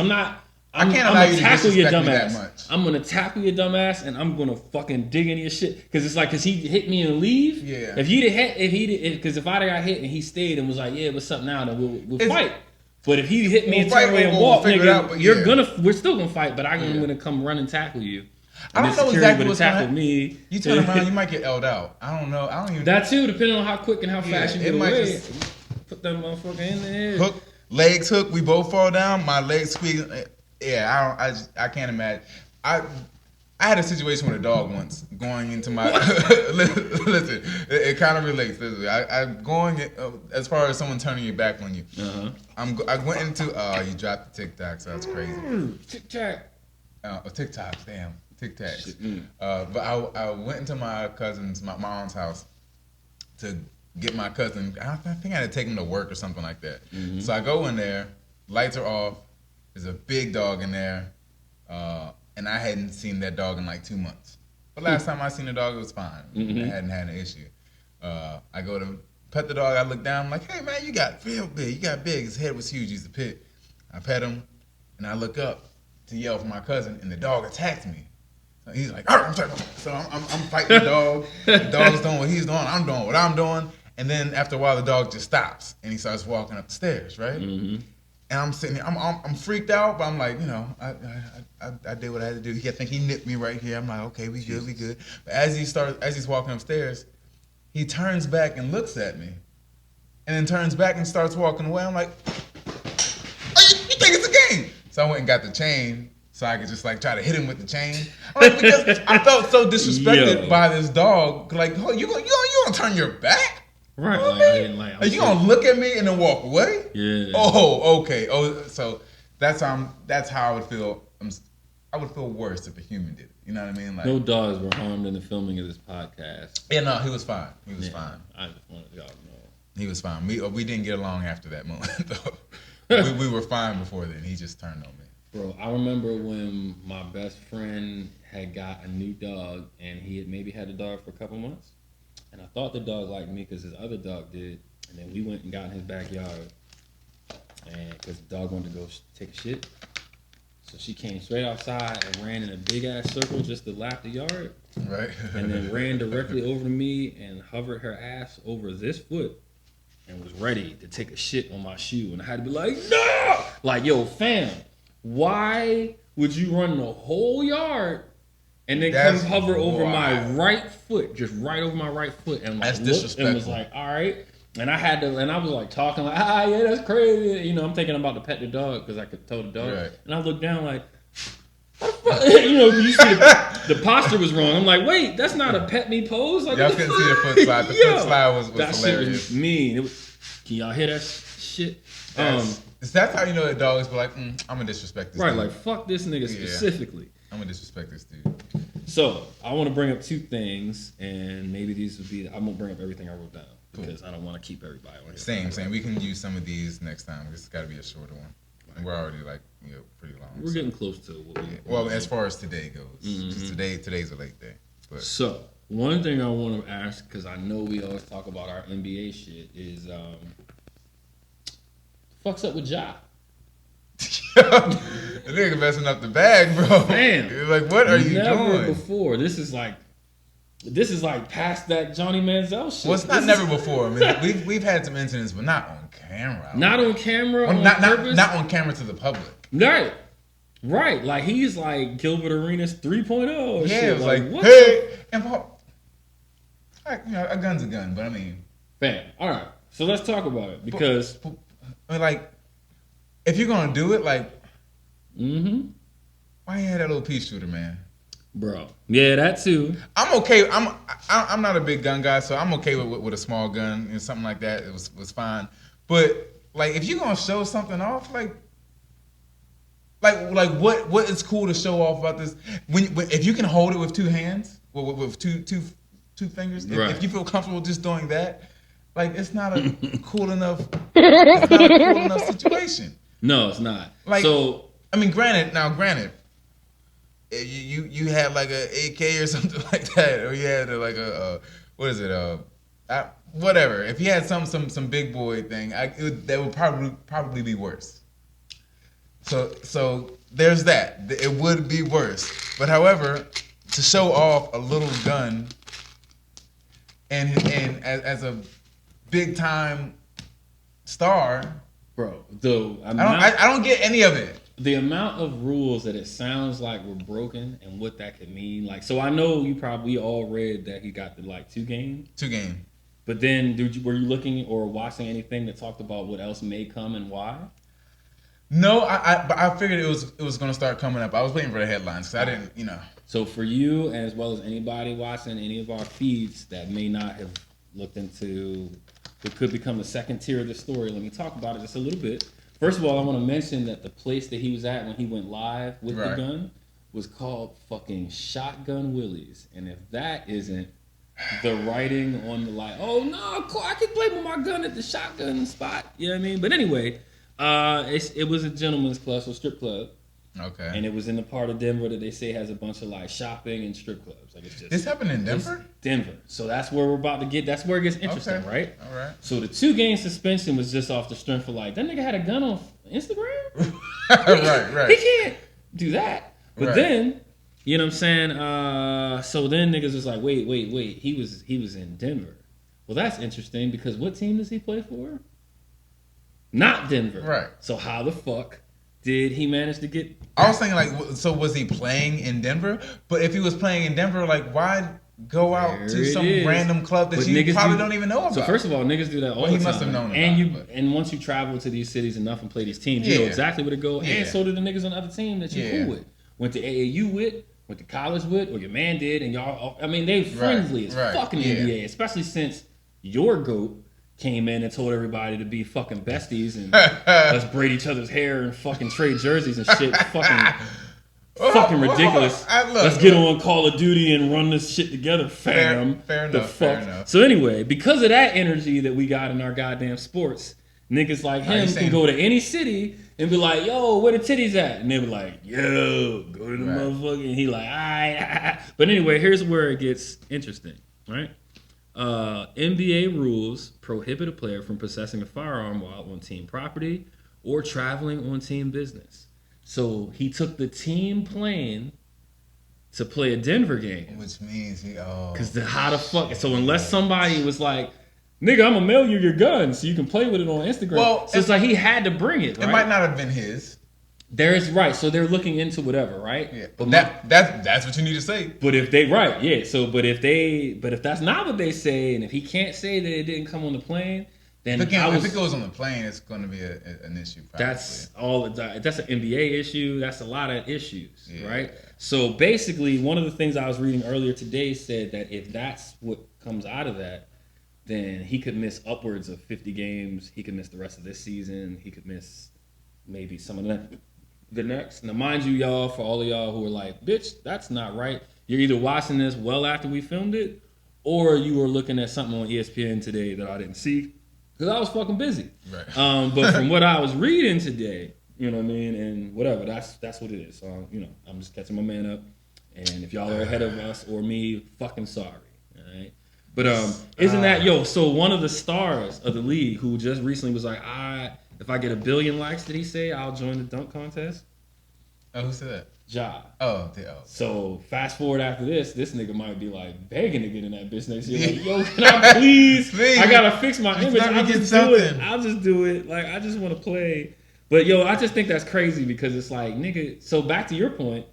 I can't allow you to tackle your dumb ass. That much. I'm gonna tackle your dumb ass, and I'm gonna fucking dig into your shit. Because it's like, cause he hit me and leave. Yeah. Because if I'd have got hit and he stayed and was like, yeah, what's up now? Then we'll fight. But if he hit me and turn away and walk, nigga, we're still gonna fight. But I'm gonna come run and tackle you. I don't know exactly what's going to tackle me. You turn around, you might get L'd out. I don't know. I don't even. That too, depending on how quick and how fast you get away. Put that motherfucker in the head. Hook, legs hook. We both fall down. My legs squeeze. Yeah, I can't imagine. I had a situation with a dog once going into my. Listen, it kind of relates. I'm going as far as someone turning your back on you. I went into. You dropped the Tic Tac, so that's crazy. Tic Tac. TikToks, damn. Tic Tacs. But I went into my cousin's, my aunt's house to get my cousin. I think I had to take him to work or something like that. So I go in there, lights are off. There's a big dog in there, and I hadn't seen that dog in like 2 months. But last time I seen the dog, it was fine. I hadn't had an issue. I go to pet the dog. I look down. I'm like, hey man, you got real big. You got big. His head was huge. He's a pit. I pet him, and I look up to yell for my cousin, and the dog attacked me. So he's like, I'm fighting the dog. The dog's doing what he's doing. I'm doing what I'm doing. And then after a while, the dog just stops, and he starts walking up the stairs, right? And I'm sitting here, I'm freaked out, but I'm like, I did what I had to do. I think he nipped me right here. I'm like, okay, we good. But as he's walking upstairs, he turns back and looks at me, and then turns back and starts walking away. I'm like, oh, you think it's a game? So I went and got the chain so I could just like try to hit him with the chain. Because I felt so disrespected by this dog. Like, oh, you gonna turn your back? Right. Are you gonna look at me and then walk away? Yeah. Oh, okay. Oh, so that's how I would feel. I would feel worse if a human did it. You know what I mean? Like, no dogs were harmed in the filming of this podcast. Yeah, no, he was fine. He was fine. I just wanted y'all to know. He was fine. We didn't get along after that moment though. we were fine before then. He just turned on me. Bro, I remember when my best friend had got a new dog, and he had maybe had the dog for a couple months. And I thought the dog liked me because his other dog did. And then we went and got in his backyard, and because the dog wanted to go take a shit. So she came straight outside and ran in a big-ass circle just to lap the yard. Right. And then ran directly over to me and hovered her ass over this foot. And was ready to take a shit on my shoe. And I had to be like, no! Like, yo, fam, why would you run the whole yard and then come hover over my right foot, just right over my right foot, and like looked and was like, all right. And I was like talking like, yeah, that's crazy. I'm thinking I'm about to pet the dog because I could tell the dog. Right. And I looked down like, you see the posture was wrong. I'm like, wait, that's not a pet me pose. Like, y'all couldn't see the foot slide. The foot slide was that hilarious. Shit was mean. Can y'all hear that shit? That's how you know that dogs be like, I'm gonna disrespect this dude. Right, like fuck this nigga specifically. I'm gonna disrespect this dude. So I want to bring up two things, and maybe these would be. I'm gonna bring up everything I wrote down because I don't want to keep everybody on here. Same. We can use some of these next time. This has got to be a shorter one. We're already like pretty long. We're getting close to what we. Well, as far as today goes, just today's a late day. But. So one thing I want to ask, because I know we always talk about our NBA shit, is fuck's up with Ja? The nigga messing up the bag, bro. Damn. Like, what are you never doing? Before. This is like past that Johnny Manziel shit. Well, it's not never before. I mean, we've had some incidents, but not on camera. Not on camera. Well, on purpose? not on camera to the public. Right. Like he's like Gilbert Arenas 3.0. Yeah, shit. it was like what hey, and Paul, like, a gun's a gun, but I mean, bam. All right. So let's talk about it because I mean, like, if you're gonna do it, like, why you had that little pea shooter, man? Bro, yeah, that too. I'm okay. I'm not a big gun guy, so I'm okay with a small gun and something like that. It was fine. But like, if you're gonna show something off, like what is cool to show off about this? If you can hold it with two hands, with two fingers, right. if you feel comfortable just doing that, like it's not a cool enough. It's not a cool enough situation. No, it's not. Like, so I mean, granted. You had like a AK or something like that, or you had like a what is it? Whatever. If you had some big boy thing, that would probably be worse. So there's that. It would be worse. But however, to show off a little gun and as a big time star, bro, I don't get any of it. The amount of rules that it sounds like were broken and what that could mean. Like, so I know you probably all read that he got the like 2 game. 2 game. But then were you looking or watching anything that talked about what else may come and why? No, but I figured it was going to start coming up. I was waiting for the headlines because I didn't, So for you, as well as anybody watching any of our feeds that may not have looked into what could become the second tier of the story, let me talk about it just a little bit. First of all, I want to mention that the place that he was at when he went live with the gun was called fucking Shotgun Willie's. And if that isn't the writing on the oh no, I can play with my gun at the shotgun spot. You know what I mean? But anyway, it was a gentleman's club, so strip club. Okay. And it was in the part of Denver that they say has a bunch of like shopping and strip clubs. Like it's just this happened in Denver? Denver. So that's where we're about to get. That's where it gets interesting, right? All right. So the 2 game suspension was just off the strength of like that nigga had a gun on Instagram. right. He can't do that. But then, you know what I'm saying? So then niggas was like, wait. He was in Denver. Well, that's interesting because what team does he play for? Not Denver. Right. So how the fuck did he manage to get? I was thinking like, so was he playing in Denver? But if he was playing in Denver, like why go out to some random club that you probably don't even know about? So first of all, niggas do that all the time. He must have known and once you travel to these cities enough and play these teams, you know exactly where to go. Yeah. And so did the niggas on the other team that you cool with. Went to AAU with, went to college with, or your man did, and y'all, I mean, they friendly as fucking NBA, especially since your GOAT came in and told everybody to be fucking besties and let's braid each other's hair and fucking trade jerseys and shit. Fucking ridiculous. Let's get on Call of Duty and run this shit together, fam. Fair enough. So anyway, because of that energy that we got in our goddamn sports, niggas like him can go to any city and be like, yo, where the titties at? And they be like, yo, go to the motherfucker. And he like, alright. But anyway, here's where it gets interesting, right? NBA rules prohibit a player from possessing a firearm while on team property or traveling on team business. So he took the team plane to play a Denver game. Which means because how the fuck? So unless somebody was like, nigga, I'm gonna mail you your gun so you can play with it on Instagram. Well, so it's like he had to bring it. Right? It might not have been his. There's so they're looking into whatever, right? Yeah, but that's what you need to say. But if they So but if that's not what they say, and if he can't say that it didn't come on the plane, then if it goes on the plane, it's going to be an issue. Probably. That's an NBA issue. That's a lot of issues, right? So basically, one of the things I was reading earlier today said that if that's what comes out of that, then he could miss upwards of 50 games. He could miss the rest of this season. He could miss maybe some of the next. Now, mind you, y'all, for all of y'all who are like, bitch, that's not right. You're either watching this well after we filmed it, or you were looking at something on ESPN today that I didn't see because I was fucking busy. Right. But from what I was reading today, You know what I mean? And whatever. That's what it is. So I'm just catching my man up. And if y'all are ahead of us or me, fucking sorry. All right. But isn't that so one of the stars of the league who just recently was like, if I get 1 billion likes, did he say I'll join the dunk contest? Oh, who said that? Ja. Oh. So fast forward after this nigga might be like begging to get in that bitch next year. Like, yo, can I please? I gotta fix my image. I'll just do it. Like, I just want to play. But yo, I just think that's crazy because it's like, nigga. So back to your point.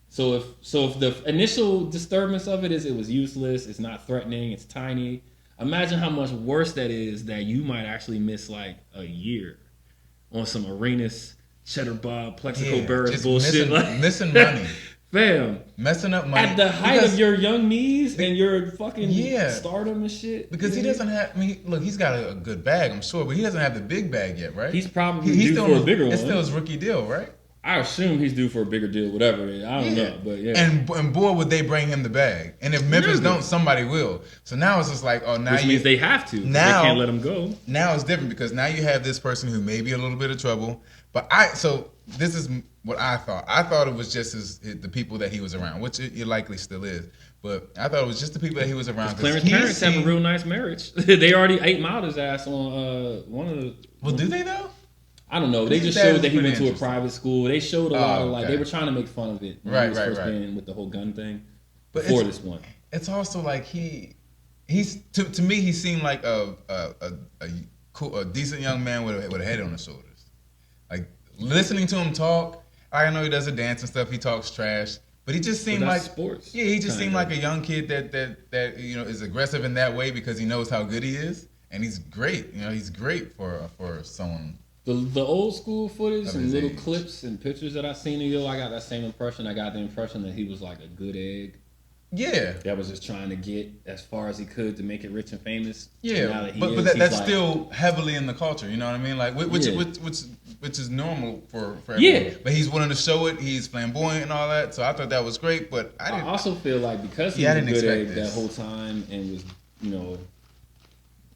So if the initial disturbance of it is it was useless, it's not threatening, it's tiny. Imagine how much worse that is that you might actually miss like a year on some Arenas, Cheddar Bob, Plexico Burris bullshit. Missing money. Fam. Messing up money. At the height of your young knees and your fucking stardom and shit. Because he doesn't have, look, he's got a good bag, I'm sure, but he doesn't have the big bag yet, right? He's probably due for a bigger one. It's still his rookie deal, right? I assume he's due for a bigger deal, whatever. I don't know, but yeah. And boy, would they bring him the bag. And if Memphis don't, somebody will. So now it's just like, which means they have to. Now they can't let him go. Now it's different because now you have this person who may be a little bit of trouble. But so this is what I thought. I thought it was just the people that he was around, which it likely still is. But I thought it was just the people that he was around. Clarence parents have a real nice marriage. They already ate him out his ass on one of the. Well, do they though? I don't know. They just showed that he went to a private school. They showed a lot of like they were trying to make fun of it when he was first being with the whole gun thing. Before this one, it's also like he's to me he seemed like a decent young man with a head on his shoulders. Like listening to him talk, I know he does a dance and stuff. He talks trash, but he just seemed like sports. Yeah, he just seemed like a young kid that is aggressive in that way because he knows how good he is, and he's great. He's great for someone. The old school footage and little clips and pictures that I seen of I got that same impression. I got the impression that he was like a good egg. Yeah. That was just trying to get as far as he could to make it rich and famous. Yeah, but that's still heavily in the culture. You know what I mean? Like which is normal for everyone. Yeah. But he's willing to show it. He's flamboyant and all that. So I thought that was great. But I also feel like because he was a good egg that whole time and was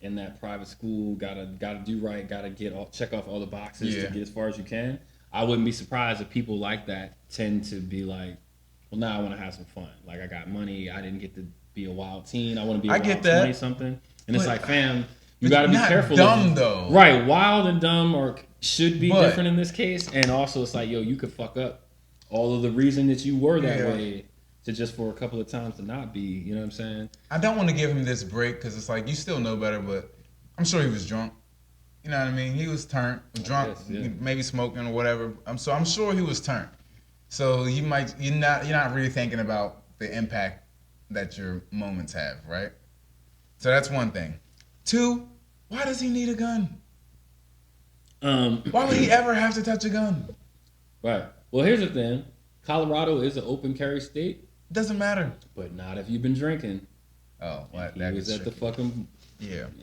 in that private school, gotta do right, gotta check off all the boxes to get as far as you can. I wouldn't be surprised if people like that tend to be like, well, now I want to have some fun. Like I got money, I didn't get to be a wild teen. I want to be a wild 20 something. And it's like, fam, you gotta be careful. Dumb though, right? Wild and dumb, or should be different in this case. And also, it's like, yo, you could fuck up all of the reason that you were that way. To just for a couple of times to not be, you know what I'm saying? I don't want to give him this break because it's like you still know better, but I'm sure he was drunk. You know what I mean? He was drunk, maybe smoking or whatever. I'm sure he was turned. So you're not really thinking about the impact that your moments have, right? So that's one thing. Two, why does he need a gun? Why would he ever have to touch a gun? Right. Well, here's the thing. Colorado is an open carry state. Doesn't matter. But not if you've been drinking. Oh, well, he was at the fucking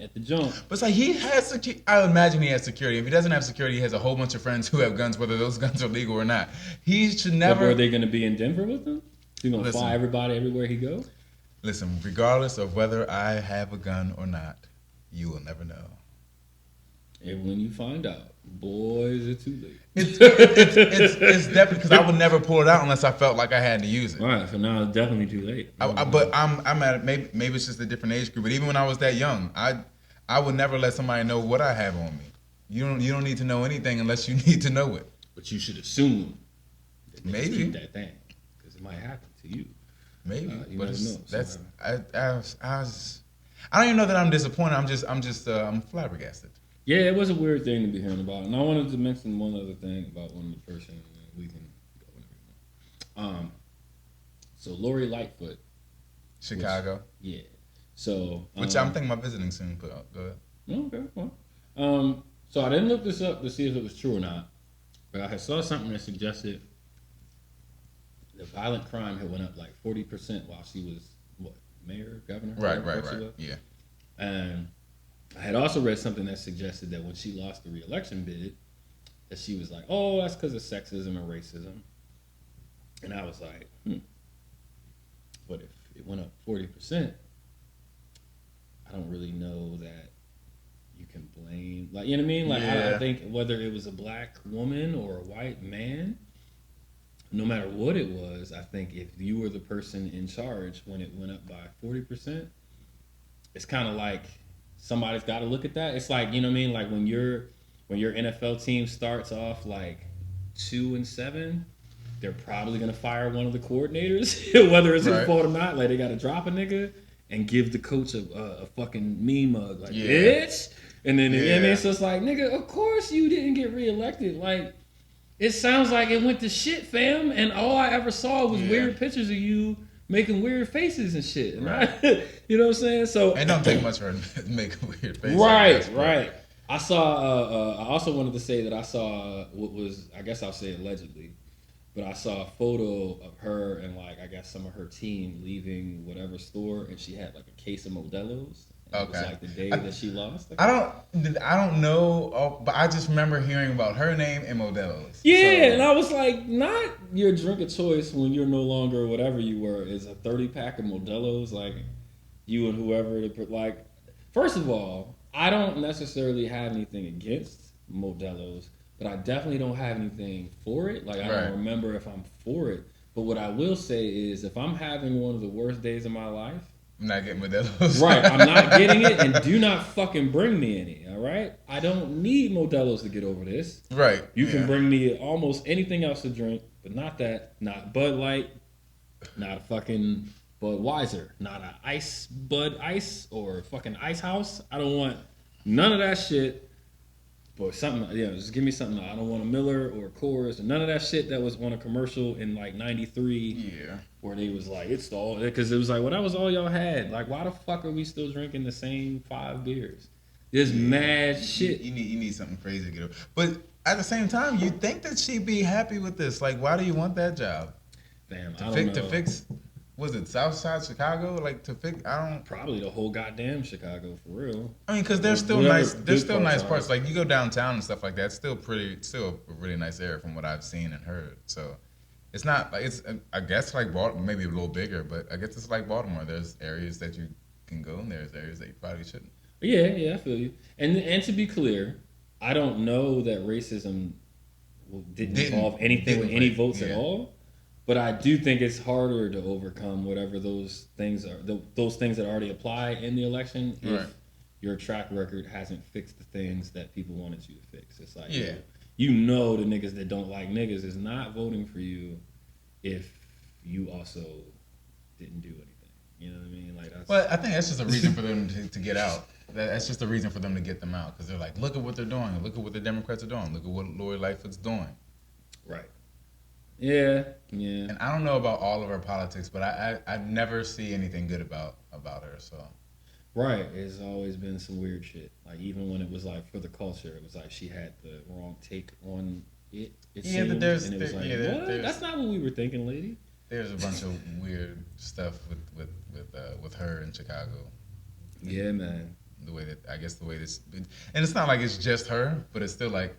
at the jump. But it's like he has security. I imagine he has security. If he doesn't have security, he has a whole bunch of friends who have guns, whether those guns are legal or not. He should never. But are they going to be in Denver with him? He going to fly everybody everywhere he goes? Listen, regardless of whether I have a gun or not, you will never know. And when you find out, boy, is it too late. It's definitely because I would never pull it out unless I felt like I had to use it. All right, so now it's definitely too late. But I'm at maybe it's just a different age group. But even when I was that young, I would never let somebody know what I have on me. You don't need to know anything unless you need to know it. But you should assume that maybe keep that thing because it might happen to you. Maybe, you but know, I don't even know that I'm disappointed. I'm flabbergasted. Yeah, it was a weird thing to be hearing about. And I wanted to mention one other thing about one of the person, and then we can go whenever you want. So Lori Lightfoot. Chicago. So which I'm thinking about visiting soon, but go ahead. Okay, well. So I didn't look this up to see if it was true or not, but I saw something that suggested the violent crime had went up like 40% while she was mayor, governor? Right. Yeah. And I had also read something that suggested that when she lost the re-election bid, that she was like, oh, that's because of sexism and racism. And I was like, but if it went up 40%, I don't really know that, you can blame, like, you know what I mean? Like, I think whether it was a black woman or a white man, no matter what it was, I think if you were the person in charge when it went up by 40%, it's kind of like somebody's got to look at that. It's like, you know what I mean? Like when your NFL team starts off like 2-7, they're probably gonna fire one of the coordinators, whether it's his fault or not. Like they got to drop a nigga and give the coach a fucking mean mug, like bitch. And then you know what I mean? So it's like, nigga, of course you didn't get reelected. Like it sounds like it went to shit, fam. And all I ever saw was weird pictures of you making weird faces and shit. And you know what I'm saying? So it don't take much for her to make a weird face. Right. I saw. I also wanted to say that I saw what was, I guess I'll say allegedly, but I saw a photo of her and like I guess some of her team leaving whatever store, and she had like a case of Modelo's. It was like the day that she lost. I don't know, but I just remember hearing about her name and Modelo's. Yeah, so, and I was like, not your drink of choice when you're no longer whatever you were is a 30-pack of Modelo's. Like you and whoever, like, first of all, I don't necessarily have anything against Modelo's, but I definitely don't have anything for it. Like I don't remember if I'm for it. But what I will say is, if I'm having one of the worst days of my life, I'm not getting Modelo's. Right, I'm not getting it, and do not fucking bring me any, all right? I don't need Modelo's to get over this. Right. You can bring me almost anything else to drink, but not that. Not Bud Light, not a fucking Budweiser, not a Bud Ice or fucking Ice House. I don't want none of that shit. But something, just give me something. I don't want a Miller or a Coors or none of that shit that was on a commercial in like '93. Yeah. Where they was like, it's all, because it was like, well, that was all y'all had. Like, why the fuck are we still drinking the same 5 beers? There's mad shit. You need something crazy to get over. But at the same time, you think that she'd be happy with this. Like, why do you want that job? Damn, I don't know. To fix, was it Southside Chicago? Like to fix, probably the whole goddamn Chicago for real. I mean, because there's still nice parts. Like you go downtown and stuff like that. It's still a really nice area from what I've seen and heard. So it's not like it's. I guess like Baltimore, maybe a little bigger, but I guess it's like Baltimore. There's areas that you can go and there's areas that you probably shouldn't. Yeah, I feel you. And to be clear, I don't know that racism didn't involve anything with any votes at all. But I do think it's harder to overcome whatever those things are, those things that already apply in the election if your track record hasn't fixed the things that people wanted you to fix. It's like, you know the niggas that don't like niggas is not voting for you if you also didn't do anything. You know what I mean? Like that's. Well, I think that's just a reason for them to get out. That's just a reason for them to get them out because they're like, look at what they're doing. Look at what the Democrats are doing. Look at what Lori Lightfoot's doing. Right. Yeah. And I don't know about all of her politics, but I never see anything good about her. So. Right. It's always been some weird shit. Like even when it was like for the culture, it was like she had the wrong take on it. Seemed, and it was like, what? That's not what we were thinking, lady. There's a bunch of weird stuff with her in Chicago. Yeah, man. The way this, and it's not like it's just her, but it's still like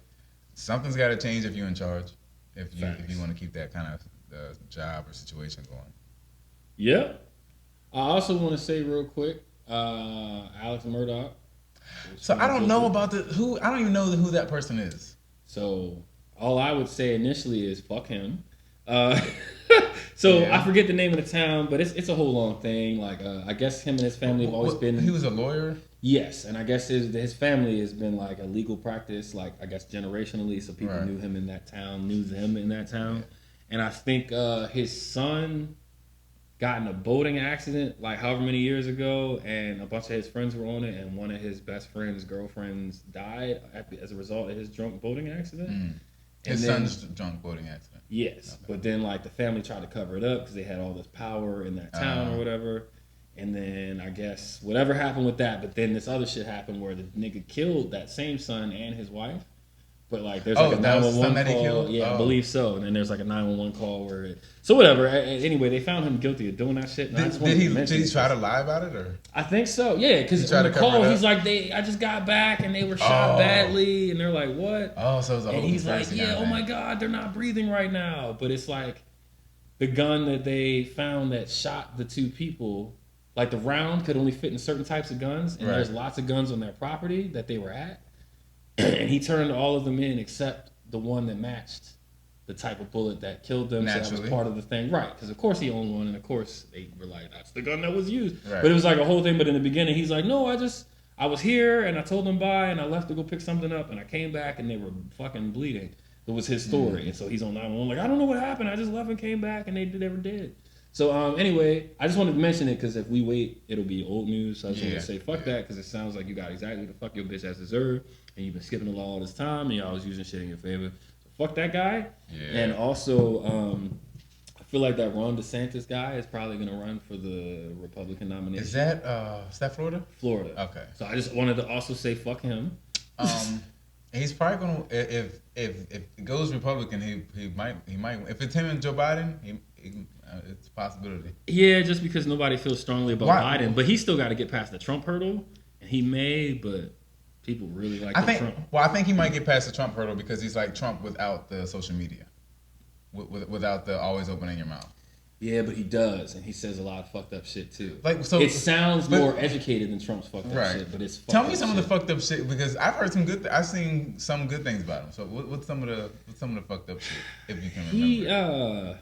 something's got to change if you're in charge. If you want to keep that kind of job or situation going. Yeah. I also want to say real quick, Alex Murdaugh. So I don't know about I don't even know who that person is. So all I would say initially is fuck him. I forget the name of the town, but it's a whole long thing. Like I guess him and his family have always been. He was a lawyer. Yes, and I guess his family has been like a legal practice, like I guess generationally, so people knew him in that town, yeah. And I think his son got in a boating accident like however many years ago, and a bunch of his friends were on it, and one of his best friend's girlfriends died as a result of his drunk boating accident. His son's drunk boating accident. Yes, okay. But then like the family tried to cover it up because they had all this power in that town or whatever. And then I guess whatever happened with that, but then this other shit happened where the nigga killed that same son and his wife. But like there's like a 911 call. Yeah, I believe so. And then there's like a 911 call where so whatever. Anyway, they found him guilty of doing that shit. Did he try to lie about it or? I think so. Yeah, because on the call he's like, I just got back and they were shot badly, and they're like, what? Oh, so it was a whole. And he's like, oh my god, they're not breathing right now. But it's like the gun that they found that shot the 2 people like the round could only fit in certain types of guns, and there's lots of guns on their property that they were at, and he turned all of them in except the one that matched the type of bullet that killed them. So that was part of the thing, right? Because of course he owned one, and of course they were like, "That's the gun that was used." Right. But it was like a whole thing. But in the beginning, he's like, "No, I was here, and I told them bye, and I left to go pick something up, and I came back, and they were fucking bleeding." It was his story, and so he's on 911 like, "I don't know what happened. I just left and came back, and they never did." So anyway, I just wanted to mention it because if we wait, it'll be old news. So I just wanted to say fuck that, because it sounds like you got exactly the fuck your bitch ass deserved, and you've been skipping the law all this time, and y'all was using shit in your favor. So fuck that guy. Yeah. And also, I feel like that Ron DeSantis guy is probably going to run for the Republican nomination. Is that Florida? Florida. Okay. So I just wanted to also say fuck him. He's probably going to, if it goes Republican, he might, if it's him and Joe Biden, it's a possibility. Yeah, just because nobody feels strongly about Biden, but he's still got to get past the Trump hurdle, and he may, but people really like Trump. Well, I think he might get past the Trump hurdle because he's like Trump without the social media, without the always opening your mouth. Yeah, but he does, and he says a lot of fucked up shit too. Like, so it sounds more educated than Trump's fucked up shit, but it's fucked Tell me up some shit. of the fucked up shit, because I've heard some good. I've seen some good things about him. So what's some of the fucked up shit, if you can remember?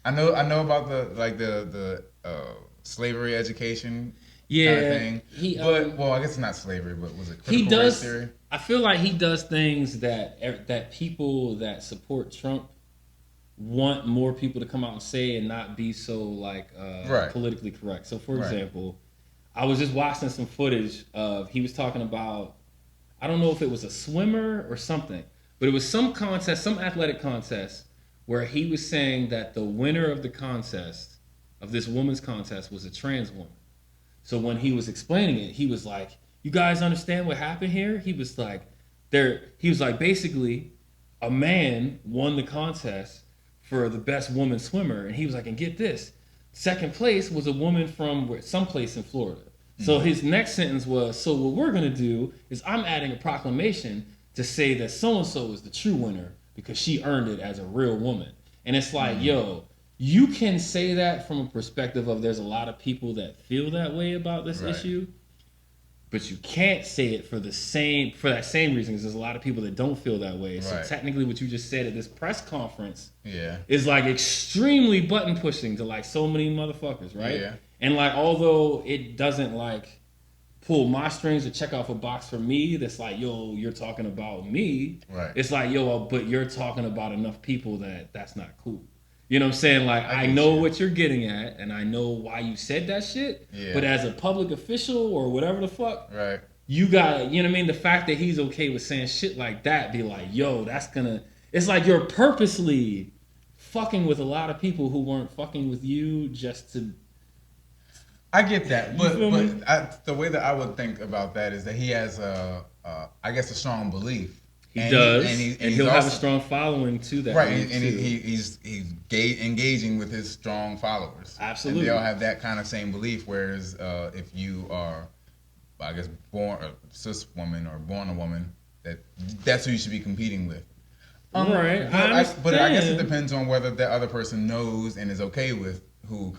I know about the slavery education kind of thing. Well, I guess it's not slavery, but was it critical race theory? I feel like he does things that people that support Trump want more people to come out and say and not be so like politically correct. So for example, I was just watching some footage of, he was talking about, I don't know if it was a swimmer or something, but it was some contest, some athletic contest, where he was saying that the winner of the contest, of this woman's contest, was a trans woman. So when he was explaining it, he was like, "You guys understand what happened here?" He was like, basically, a man won the contest for the best woman swimmer, and he was like, and get this, second place was a woman from someplace in Florida. Mm-hmm. So his next sentence was, "So what we're gonna do is I'm adding a proclamation to say that so-and-so is the true winner because she earned it as a real woman." And it's like, yo, you can say that from a perspective of there's a lot of people that feel that way about this issue, but you can't say it for that same reason, because there's a lot of people that don't feel that way. So technically what you just said at this press conference is like extremely button pushing to like so many motherfuckers, right? Yeah. And like, although it doesn't like pull my strings or check off a box for me, that's like, yo, you're talking about me. Right. It's like, yo, but you're talking about enough people that's not cool. You know what I'm saying? Like, I know what you're getting at, and I know why you said that shit. Yeah. But as a public official or whatever the fuck, you got, you know what I mean? The fact that he's okay with saying shit like that, be like, yo, it's like you're purposely fucking with a lot of people who weren't fucking with you just to. I get that, but the way that I would think about that is that he has I guess a strong belief. He does, and he'll have a strong following to that. Right, and he's engaging with his strong followers. Absolutely, and they all have that kind of same belief. Whereas if you are, I guess, born a cis woman or born a woman, that's who you should be competing with. Right, but I guess it depends on whether that other person knows and is okay with who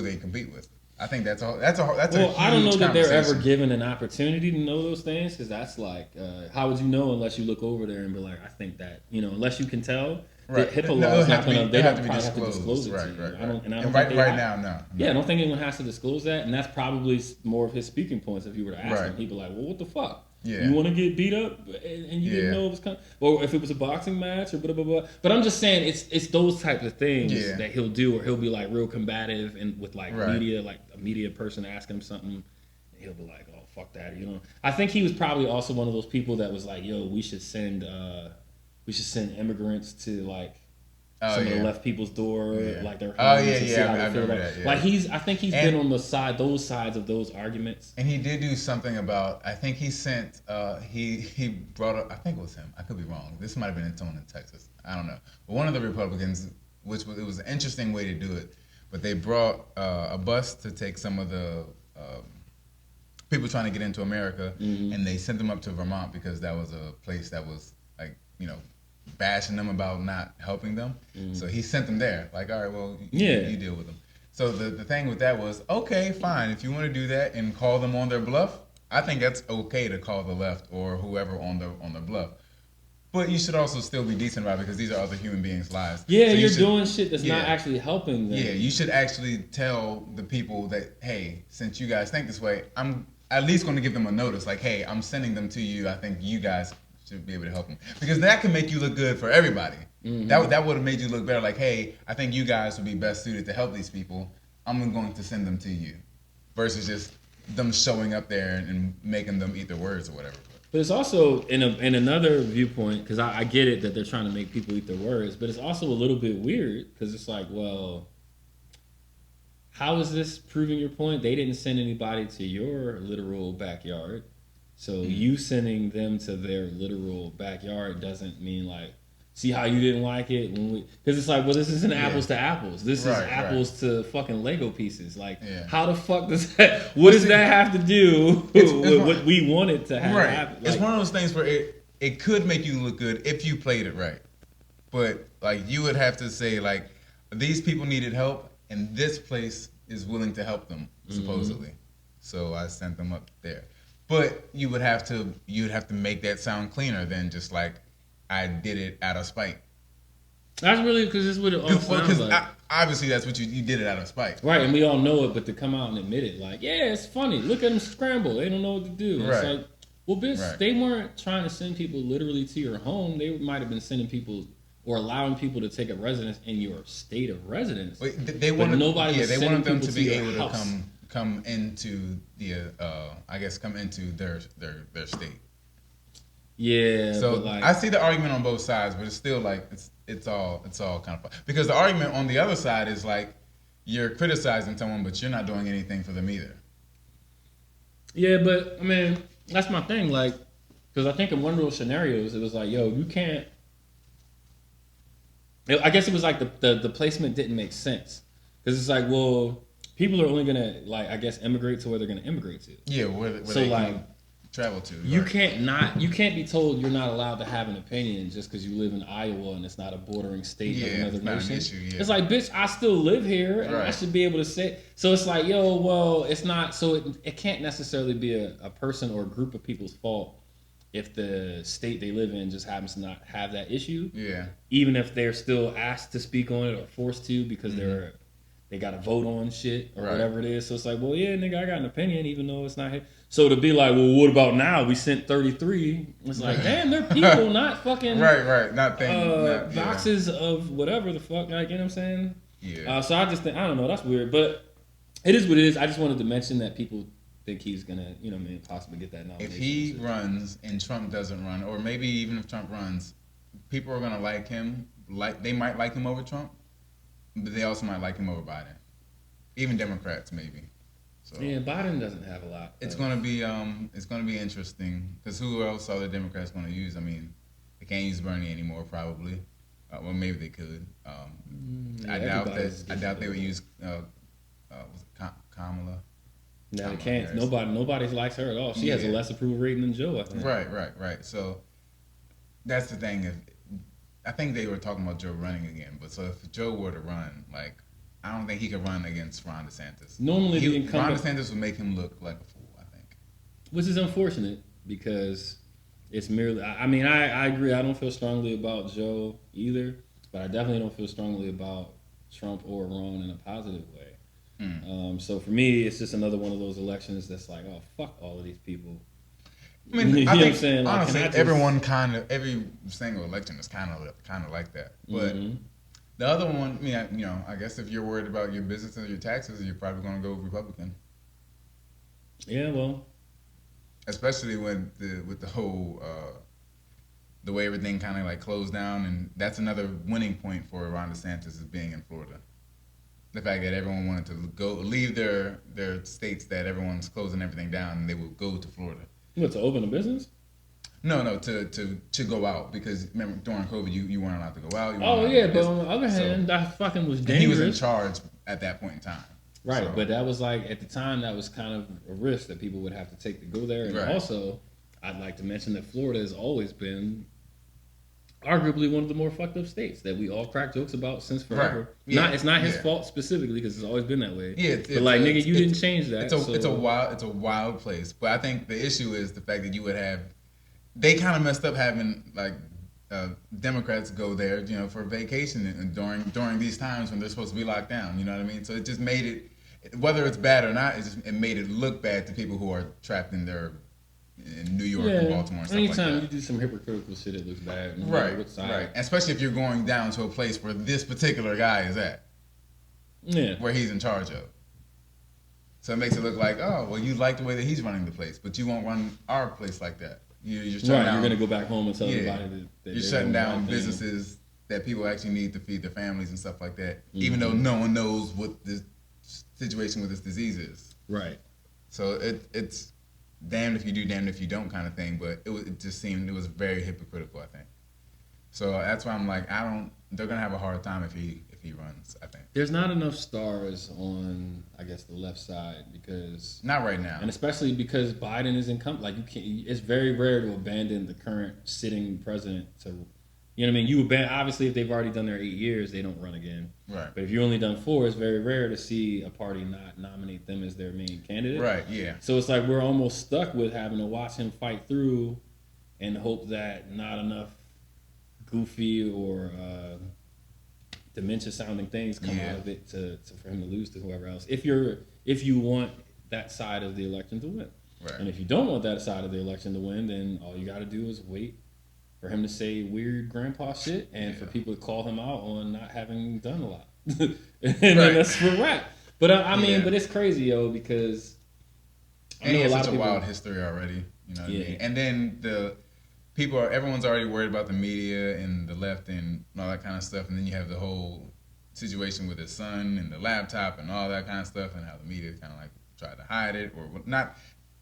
they compete with. I think that's a huge I don't know that they're ever given an opportunity to know those things, because that's like, how would you know unless you look over there and be like, I think that, unless you can tell. Right. The HIPAA law is not going to. They don't have to disclose it to you. I don't now, no. Yeah, I don't think anyone has to disclose that, and that's probably more of his speaking points. If you were to ask him, he'd be like, "Well, what the fuck? Yeah. You want to get beat up and you didn't know it was coming, or if it was a boxing match or blah blah blah." But I'm just saying, it's those types of things that he'll do, or he'll be like real combative and with like media, like a media person asking him something, and he'll be like, "Oh, fuck that," I think he was probably also one of those people that was like, "Yo, we should send immigrants to like some of the left people's door, like their homes, and see how they feel about it." Like I think he's been on those sides of those arguments. And he did do something about, I think he sent, he brought up, I think it was him, I could be wrong, this might have been in Tone in Texas, I don't know, but one of the Republicans, it was an interesting way to do it, but they brought a bus to take some of the people trying to get into America, and they sent them up to Vermont because that was a place that was like, bashing them about not helping them. So he sent them there. Like, all right, well, you deal with them. So the thing with that was, okay, fine. If you want to do that and call them on their bluff, I think that's okay to call the left or whoever on the bluff. But you should also still be decent about it because these are other human beings' lives. Yeah, So you're should, doing shit that's not actually helping them. Yeah, you should actually tell the people that, hey, since you guys think this way, I'm at least going to give them a notice. Like, hey, I'm sending them to you. I think you guys should be able to help them. Because that can make you look good for everybody. Mm-hmm. That would have made you look better. Like, hey, I think you guys would be best suited to help these people. I'm going to send them to you. Versus just them showing up there and making them eat their words or whatever. But it's also, in another viewpoint, because I get it that they're trying to make people eat their words, but it's also a little bit weird because it's like, well, how is this proving your point? They didn't send anybody to your literal backyard. So you sending them to their literal backyard doesn't mean like, see how you didn't like it? Because it's like, well, this isn't apples to apples. This is apples to fucking Lego pieces. Like, how the fuck does that, what does that have to do with what we wanted to have happen? Like, it's one of those things where it could make you look good if you played it right. But, like, you would have to say, like, these people needed help, and this place is willing to help them, supposedly. So I sent them up there. But you'd have to make that sound cleaner than just like, I did it out of spite. That's really because this is what it all sounds like. Obviously, that's what you did it out of spite. Right, and we all know it, but to come out and admit it, like, yeah, it's funny. Look at them scramble. They don't know what to do. It's like, well, bitch, they weren't trying to send people literally to your home. They might have been sending people or allowing people to take a residence in your state of residence. They wanted them to be able to come into the come into their state. Yeah. So but like, I see the argument on both sides, but it's still like it's all kind of fun. Because the argument on the other side is like you're criticizing someone, but you're not doing anything for them either. Yeah, but I mean that's my thing. Like, because I think in one of those scenarios, it was like, yo, you can't. I guess it was like the placement didn't make sense because it's like, well, people are only gonna like I guess immigrate to where they're gonna immigrate to. Yeah, where so they like. Travel to. You can't be told you're not allowed to have an opinion just because you live in Iowa and it's not a bordering state of another nation. It's like, bitch, I still live here and I should be able to say. So it's like, yo, well, it's not. So it can't necessarily be a person or a group of people's fault if the state they live in just happens to not have that issue. Yeah. Even if they're still asked to speak on it or forced to because they got to vote on shit or whatever it is. So it's like, well, yeah, nigga, I got an opinion even though it's not here. So to be like, well, what about now? We sent 33. It's like, damn, they're people, not fucking not boxes of whatever the fuck. Like, you know what I'm saying? Yeah. So I just think, I don't know, that's weird, but it is what it is. I just wanted to mention that people think he's gonna, you know what I mean, possibly get that nomination. If he runs and Trump doesn't run, or maybe even if Trump runs, people are gonna like him. Like they might like him over Trump, but they also might like him over Biden. Even Democrats, maybe. So, yeah, Biden doesn't have a lot. It's gonna be interesting because who else are the Democrats gonna use? I mean, they can't use Bernie anymore, probably. Well, maybe they could. I doubt they would use Kamala. No, they can't. Nobody likes her at all. She has a less approval rating than Joe, I think. Right. So that's the thing. I think they were talking about Joe running again, but so if Joe were to run, like. I don't think he could run against Ron DeSantis. Normally, Ron DeSantis would make him look like a fool, I think. Which is unfortunate because it's merely. I mean, I agree. I don't feel strongly about Joe either, but I definitely don't feel strongly about Trump or Ron in a positive way. So for me, it's just another one of those elections that's like, oh fuck all of these people. I mean, you know what I'm saying? Like, honestly, every single election is kind of like that, but. The other one, I guess if you're worried about your business and your taxes, you're probably going to go Republican. Yeah, well, especially with the whole the way everything kind of like closed down, and that's another winning point for Ron DeSantis is being in Florida. The fact that everyone wanted to leave their states that everyone's closing everything down, and they will go to Florida. What, to open a business? No, to go out because remember during COVID you weren't allowed to go out. But on the other hand, that fucking was dangerous. He was in charge at that point in time. Right, so. But that was like at the time that was kind of a risk that people would have to take to go there, and also I'd like to mention that Florida has always been arguably one of the more fucked up states that we all crack jokes about since forever. Right. Yeah. It's not his Yeah. fault specifically because it's always been that way. Yeah, but like nigga, you didn't change that. It's a wild place. But I think the issue is the fact that you would have. They kind of messed up having like Democrats go there, you know, for vacation and during these times when they're supposed to be locked down. You know what I mean? So it just made it, whether it's bad or not, it made it look bad to people who are trapped in New York and Baltimore and stuff like that. Anytime you do some hypocritical shit, it looks bad. Right. Especially if you're going down to a place where this particular guy is at. Yeah. Where he's in charge of. So it makes it look like, oh, well, you like the way that he's running the place, but you won't run our place like that. You're shutting down, you're gonna go back home and tell everybody that you're shutting down businesses that people actually need to feed their families and stuff like that, even though no one knows what the situation with this disease is. Right. So it's damned if you do, damned if you don't kind of thing. But it just seemed it was very hypocritical, I think. So that's why I'm like, they're gonna have a hard time if he runs, I think. There's not enough stars on, I guess, the left side because not right now, and especially because Biden is incumbent. Like you can't. It's very rare to abandon the current sitting president. To, you know what I mean? You abandon. Obviously, if they've already done their 8 years, they don't run again. Right. But if you've only done 4, it's very rare to see a party not nominate them as their main candidate. Right. Yeah. So it's like we're almost stuck with having to watch him fight through, and hope that not enough goofy or dementia-sounding things come out of it for him to lose to whoever else. If you want that side of the election to win, right. And if you don't want that side of the election to win, then all you got to do is wait for him to say weird grandpa shit and for people to call him out on not having done a lot, and then that's for rap. But I mean, but it's crazy, yo, because I know he has a lot such of a people, wild history already. You know what I mean? Yeah. And then everyone's already worried about the media and the left and all that kind of stuff. And then you have the whole situation with his son and the laptop and all that kind of stuff, and how the media kind of like tried to hide it or not.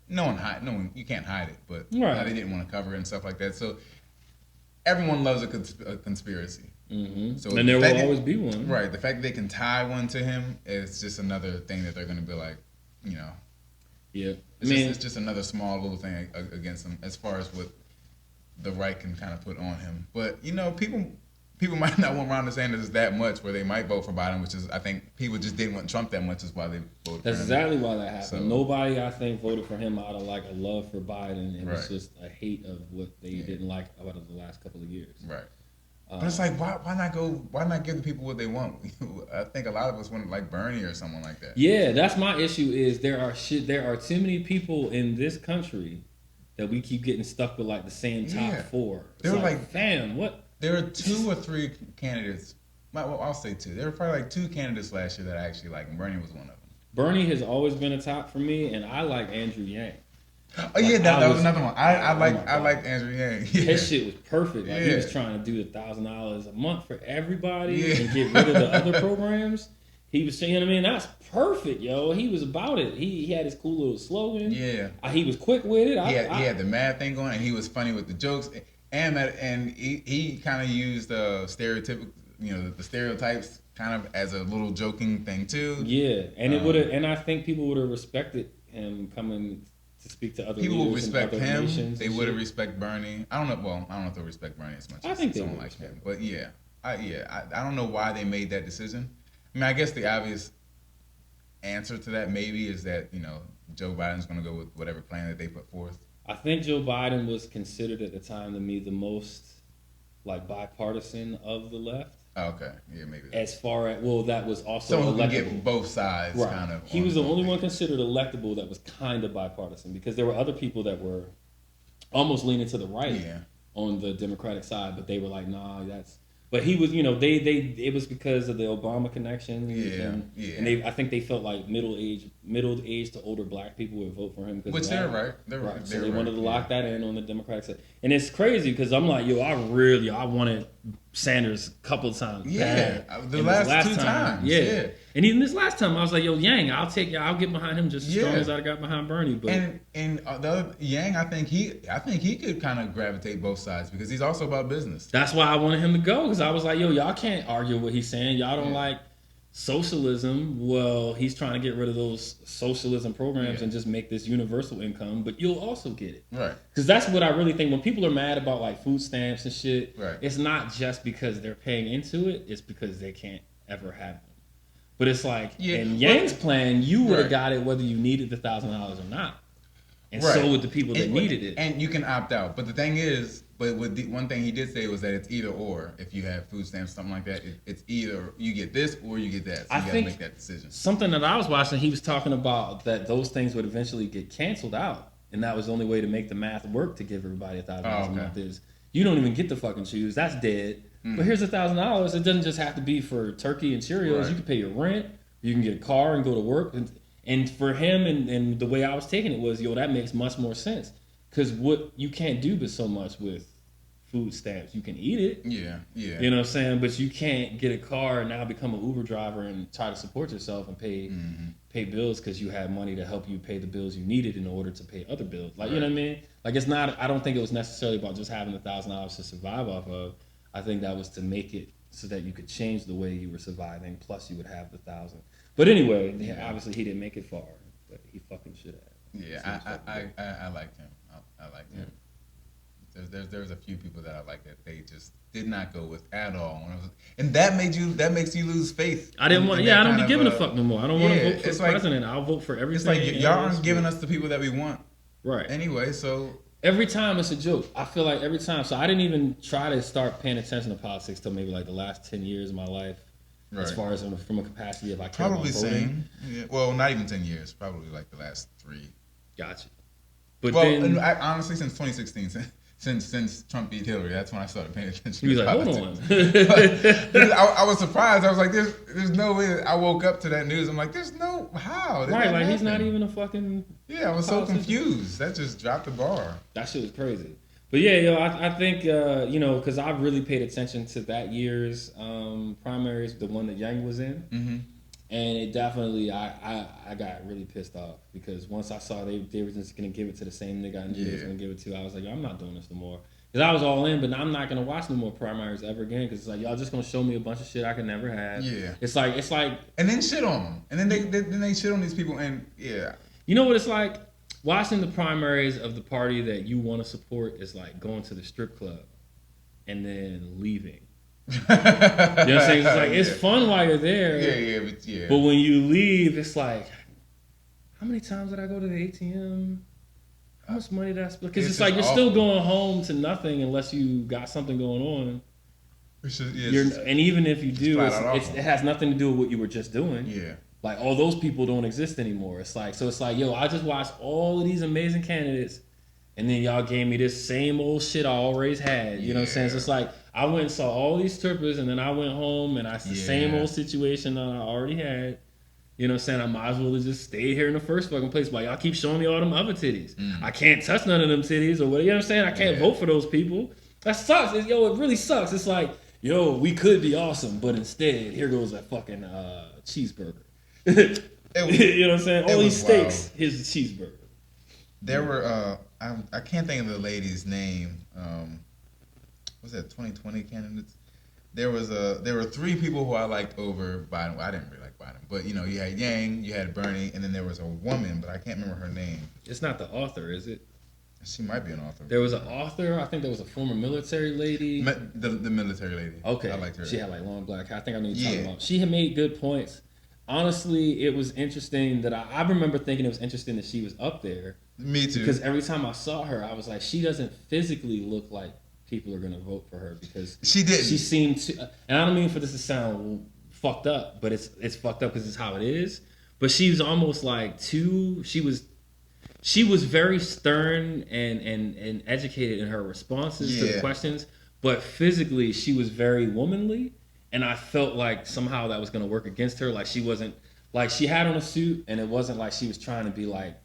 No one, you can't hide it, but they didn't want to cover it and stuff like that. So everyone loves a conspiracy. Mm-hmm. So and there will always be one. Right. The fact that they can tie one to him is just another thing that they're going to be like, you know. Yeah. It's just another small little thing against him as far as what the right can kind of put on him. But, you know, people might not want Ron DeSantis that much where they might vote for Biden, which is, I think, people just didn't want Trump that much is why they voted for him. That's exactly why that happened. So, nobody, I think, voted for him out of like a love for Biden. It was Right. just a hate of what they didn't like out of the last couple of years. Right. But it's like, why not give the people what they want? I think a lot of us want like Bernie or someone like that. Yeah, that's my issue is there are too many people in this country that we keep getting stuck with like the same top 4. It's They were like, fam, what? There were 2 or 3 candidates. Well, I'll say 2. There were probably like 2 candidates last year that I actually liked, and Bernie was one of them. Bernie has always been a top for me, and I like Andrew Yang. Oh yeah, that was another one. I liked Andrew Yang. Yeah. His shit was perfect. Like he was trying to do $1,000 a month for everybody and get rid of the other programs. He was saying, I mean, that's perfect, yo. He was about it. He had his cool little slogan. Yeah. He was quick with it. He had the mad thing going, and he was funny with the jokes, and he kind of used the stereotypes kind of as a little joking thing too. Yeah, and it would have, and I think people would have respected him coming to speak to other people would respect him. They would have shit. respect Bernie. I don't know. Well, I don't know if they'll respect Bernie as much I as think someone like him. But I don't know why they made that decision. I mean, I guess the obvious answer to that maybe is that, you know, Joe Biden's going to go with whatever plan that they put forth. I think Joe Biden was considered at the time to me the most like bipartisan of the left. Oh, okay, yeah, maybe. As far as that was also someone electable. who can get both sides, right. kind of. He was the only one considered electable that was kind of bipartisan because there were other people that were almost leaning to the right on the Democratic side, but they were like, nah, that's. But he was, you know, it was because of the Obama connection, and I think they felt like middle aged to older black people would vote for him. Which they're right. They're right. So they wanted to lock that in on the Democratic side, and it's crazy because I'm like, yo, I wanted Sanders a couple of times. Yeah, bad. the last 2 times. Yeah. And even this last time, I was like, yo, Yang, I'll get behind him just as strong as I got behind Bernie. But and the other Yang, I think he could kind of gravitate both sides because he's also about business. That's why I wanted him to go because I was like, yo, y'all can't argue what he's saying. Y'all don't like Socialism, well, he's trying to get rid of those socialism programs and just make this universal income, but you'll also get it. Right. Because that's what I really think. When people are mad about like food stamps and shit, Right. it's not just because they're paying into it, it's because they can't ever have them. But it's like, in Yang's plan, you would have got it whether you needed the $1,000 or not. And so would the people that needed it. And you can opt out. But the thing is, one thing he did say was that it's either or. If you have food stamps, something like that, it's either you get this or you get that. So you got to make that decision. Something that I was watching, he was talking about that those things would eventually get canceled out. And that was the only way to make the math work to give everybody $1,000 a month is you don't even get to fucking choose. That's dead. But here's $1,000. It doesn't just have to be for turkey and Cheerios. Right. You can pay your rent. You can get a car and go to work. And for him, and the way I was taking it was, that makes much more sense. Because what you can't do but so much with food stamps. You can eat it. Yeah. You know what I'm saying? But you can't get a car and now become an Uber driver and try to support yourself and pay bills because you have money to help you pay the bills you needed in order to pay other bills. Like, you know what I mean? Like, it's not, I don't think it was necessarily about just having $1,000 to survive off of. I think that was to make it so that you could change the way you were surviving, plus you would have the $1,000. But anyway, obviously he didn't make it far, but he fucking should have. Yeah, I liked him. I liked him. There's a few people that I like that they just did not go with at all, and that makes you lose faith. I didn't want. I don't be giving a fuck no more. I don't want to vote for the president. I'll vote for everything. It's like y'all aren't giving us the people that we want, right? Anyway, so every time it's a joke. I feel like every time. So I didn't even try to start paying attention to politics till maybe like the last 10 years of my life. Right. As far as from a capacity of I care probably about voting. Same. Yeah. Well, not even 10 years. Probably like the last 3. Gotcha. But then, honestly, since 2016, since Trump beat Hillary, that's when I started paying attention. He was like, hold on. I was surprised. I was like, there's no way. I woke up to that news. I'm like, there's no how. Right, like happen? he's not even a fucking. Yeah, I was so confused. That just dropped the bar. That shit was crazy. But yeah, I think because I really paid attention to that year's primaries, the one that Yang was in, and it definitely I got really pissed off because once I saw they were just gonna give it to the same nigga I knew they was gonna give it to, I was like, I'm not doing this no more. Because I was all in, but I'm not gonna watch no more primaries ever again. Because it's like y'all just gonna show me a bunch of shit I could never have. Yeah, it's like, and then shit on them, and then they shit on these people, and you know what it's like. Watching the primaries of the party that you want to support is like going to the strip club and then leaving. You know what I'm saying? It's like it's fun while you're there. But when you leave, it's like, how many times did I go to the ATM? How much money did I spend? Because it's like you're still going home to nothing unless you got something going on. And even if you do, it has nothing to do with what you were just doing. Yeah. Like, all those people don't exist anymore. It's like, yo, I just watched all of these amazing candidates, and then y'all gave me this same old shit I always had. You know what I'm saying? So it's like, I went and saw all these strippers, and then I went home, and I the same old situation that I already had. You know what I'm saying? I might as well just stay here in the first fucking place. But y'all keep showing me all them other titties. I can't touch none of them titties, or what, you know what I'm saying? I can't vote for those people. That sucks. It really sucks. It's like, yo, we could be awesome, but instead, here goes a fucking cheeseburger. You know what I'm saying? All these steaks. Wild. Here's the cheeseburger. There were I can't think of the lady's name. Was that 2020 candidates? There were 3 people who I liked over Biden. Well, I didn't really like Biden, but you had Yang, you had Bernie, and then there was a woman, but I can't remember her name. It's not the author, is it? She might be an author. There was an author. I think there was a former military lady. The military lady. Okay, I liked her. She had like long black hair. I think I know what you're talking about. She had made good points. Honestly, it was interesting that I remember thinking it was interesting that she was up there. Me too. Because every time I saw her, I was like, she doesn't physically look like people are going to vote for her because she did. She seemed to, and I don't mean for this to sound fucked up, but it's fucked up because it's how it is. But she was almost like she was very stern and educated in her responses to the questions, but physically she was very womanly. And I felt like somehow that was going to work against her. Like she wasn't, like she had on a suit and it wasn't like she was trying to be like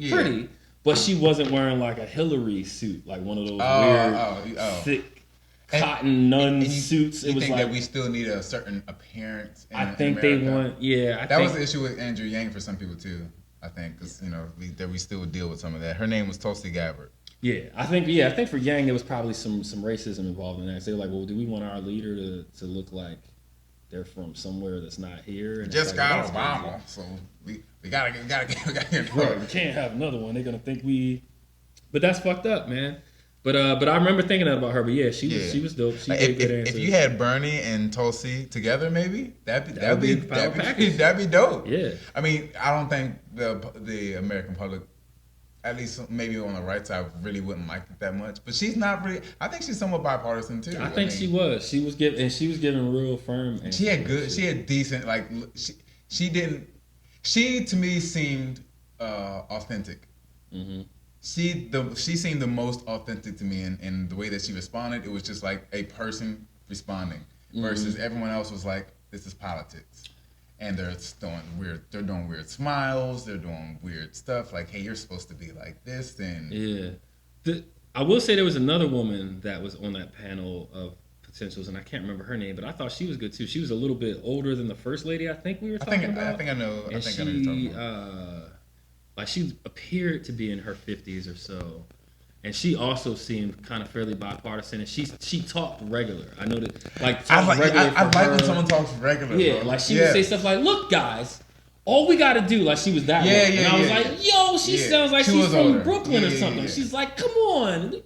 pretty, but she wasn't wearing like a Hillary suit, like one of those weird, thick cotton nun suits. You think that we still need a certain appearance in I think America? They want, that was the issue with Andrew Yang for some people too, I think, because, that we still deal with some of that. Her name was Tulsi Gabbard. I think for Yang there was probably some racism involved in that. So they were like, well, do we want our leader to look like they're from somewhere that's not here. And Just it's like, got that's Obama, so we gotta get right. We can't have another one. They're gonna think we. But that's fucked up, man. But I remember thinking that about her. But yeah, she was dope. She Like, gave good answers. if you had Bernie and Tulsi together, maybe that'd be package. dope. Yeah. I mean, I don't think the American public, at least maybe on the right side, really wouldn't like it that much. But she's not really. I think she's somewhat bipartisan too. I think she was. She was giving real firm answers. She had good. She had decent. Like she didn't. She to me seemed authentic. Mm-hmm. She seemed the most authentic to me in the way that she responded. It was just like a person responding versus everyone else was like, this is politics. And they're doing weird smiles, they're doing weird stuff like, hey, you're supposed to be like this. And yeah. I will say there was another woman that was on that panel of potentials, and I can't remember her name, but I thought she was good too. She was a little bit older than the first lady I think we were talking about. I think I know. And I know you're talking about. Like she appeared to be in her 50s or so, and she also seemed kind of fairly bipartisan. And she talked regular. I know that I like when someone talks regular. Yeah, bro. like she would say stuff like, "Look, guys, all we got to do." Like she was that. Yeah, way. yeah, And I was yeah, like, "Yo, she sounds like She she's was from older. Brooklyn or Yeah, something." yeah. She's like, "Come on."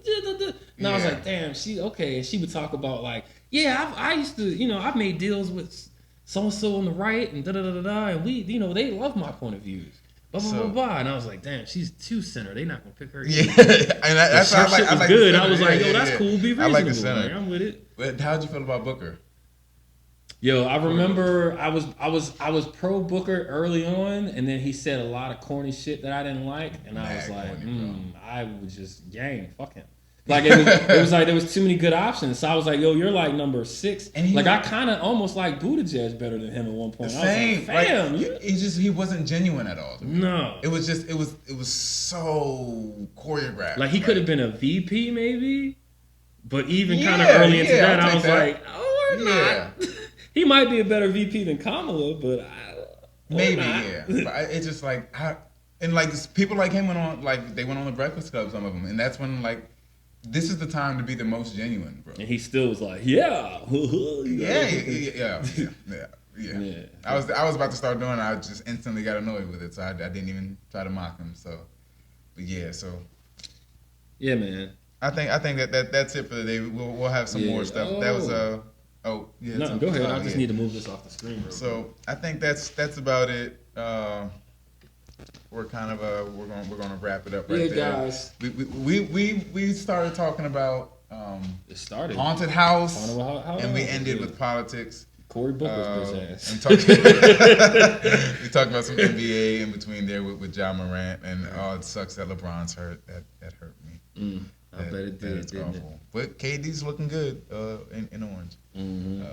And I was like, "Damn, she okay." And she would talk about like, "Yeah, I used to, I've made deals with so and so on the right and and we, they love my point of views." Blah, blah, blah, blah. And I was like, damn, she's too center. They not going to pick her. Yeah. And that's her shit was good. I was like, yo, Yeah, that's yeah. cool. Be reasonable. I like the center. Like, I'm with it. But how'd you feel about Booker? Yo, I remember I was pro Booker early on, and then he said a lot of corny shit that I didn't like, and I was like, I was just fuck him. Like it was like there was too many good options. So I was like, yo, you're like number 6. And like I kind of almost like Buttigieg better than him at one point. Same. I was like, fam, he wasn't genuine at all. No. It was so choreographed. Like he could have been a VP maybe, but even kind of Yeah, early into that, I'll I was take that. like, oh, or not. He might be a better VP than Kamala, but maybe, yeah. But it's just like, and like people like him went on the Breakfast Club, some of them, and that's when like this is the time to be the most genuine, bro. And he still was like, yeah. Yeah. I was about to start doing it. I just instantly got annoyed with it, so I didn't even try to mock him. So, but yeah, yeah, man. I think that's it for the day. We'll have some more stuff. Oh. That was yeah. No, go ahead. I just need to move this off the screen. So I think that's about it. We're kind of we're gonna wrap it up right there. Guys. We started talking about it started Haunted House, and we ended with politics. Cory Booker's bitch ass. We talked about some NBA in between there with Ja Morant, and it sucks that LeBron's hurt. That hurt me. I bet it did. Didn't awful. it? But KD's looking good in orange. Mm-hmm.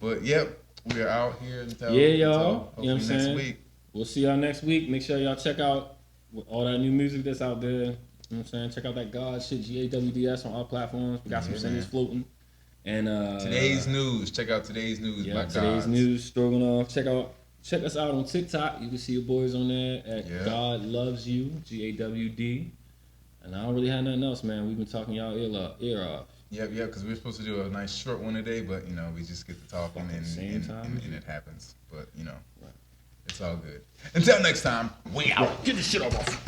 But yep, we are out here until y'all. Until You know what I'm saying? next week. We'll see y'all next week. Make sure y'all check out all that new music that's out there. You know what I'm saying? Check out that Gawd shit, GAWDS on all platforms. We got some singles floating. And today's news. Check out today's news. Yeah, today's news. Stroganoff. Check us out on TikTok. You can see your boys on there at God Loves You, GAWD. And I don't really have nothing else, man. We've been talking y'all ear off. Yep, because we were supposed to do a nice short one today, but we just get to talking and it happens. But it's all good. Until next time, we out. Get this shit off.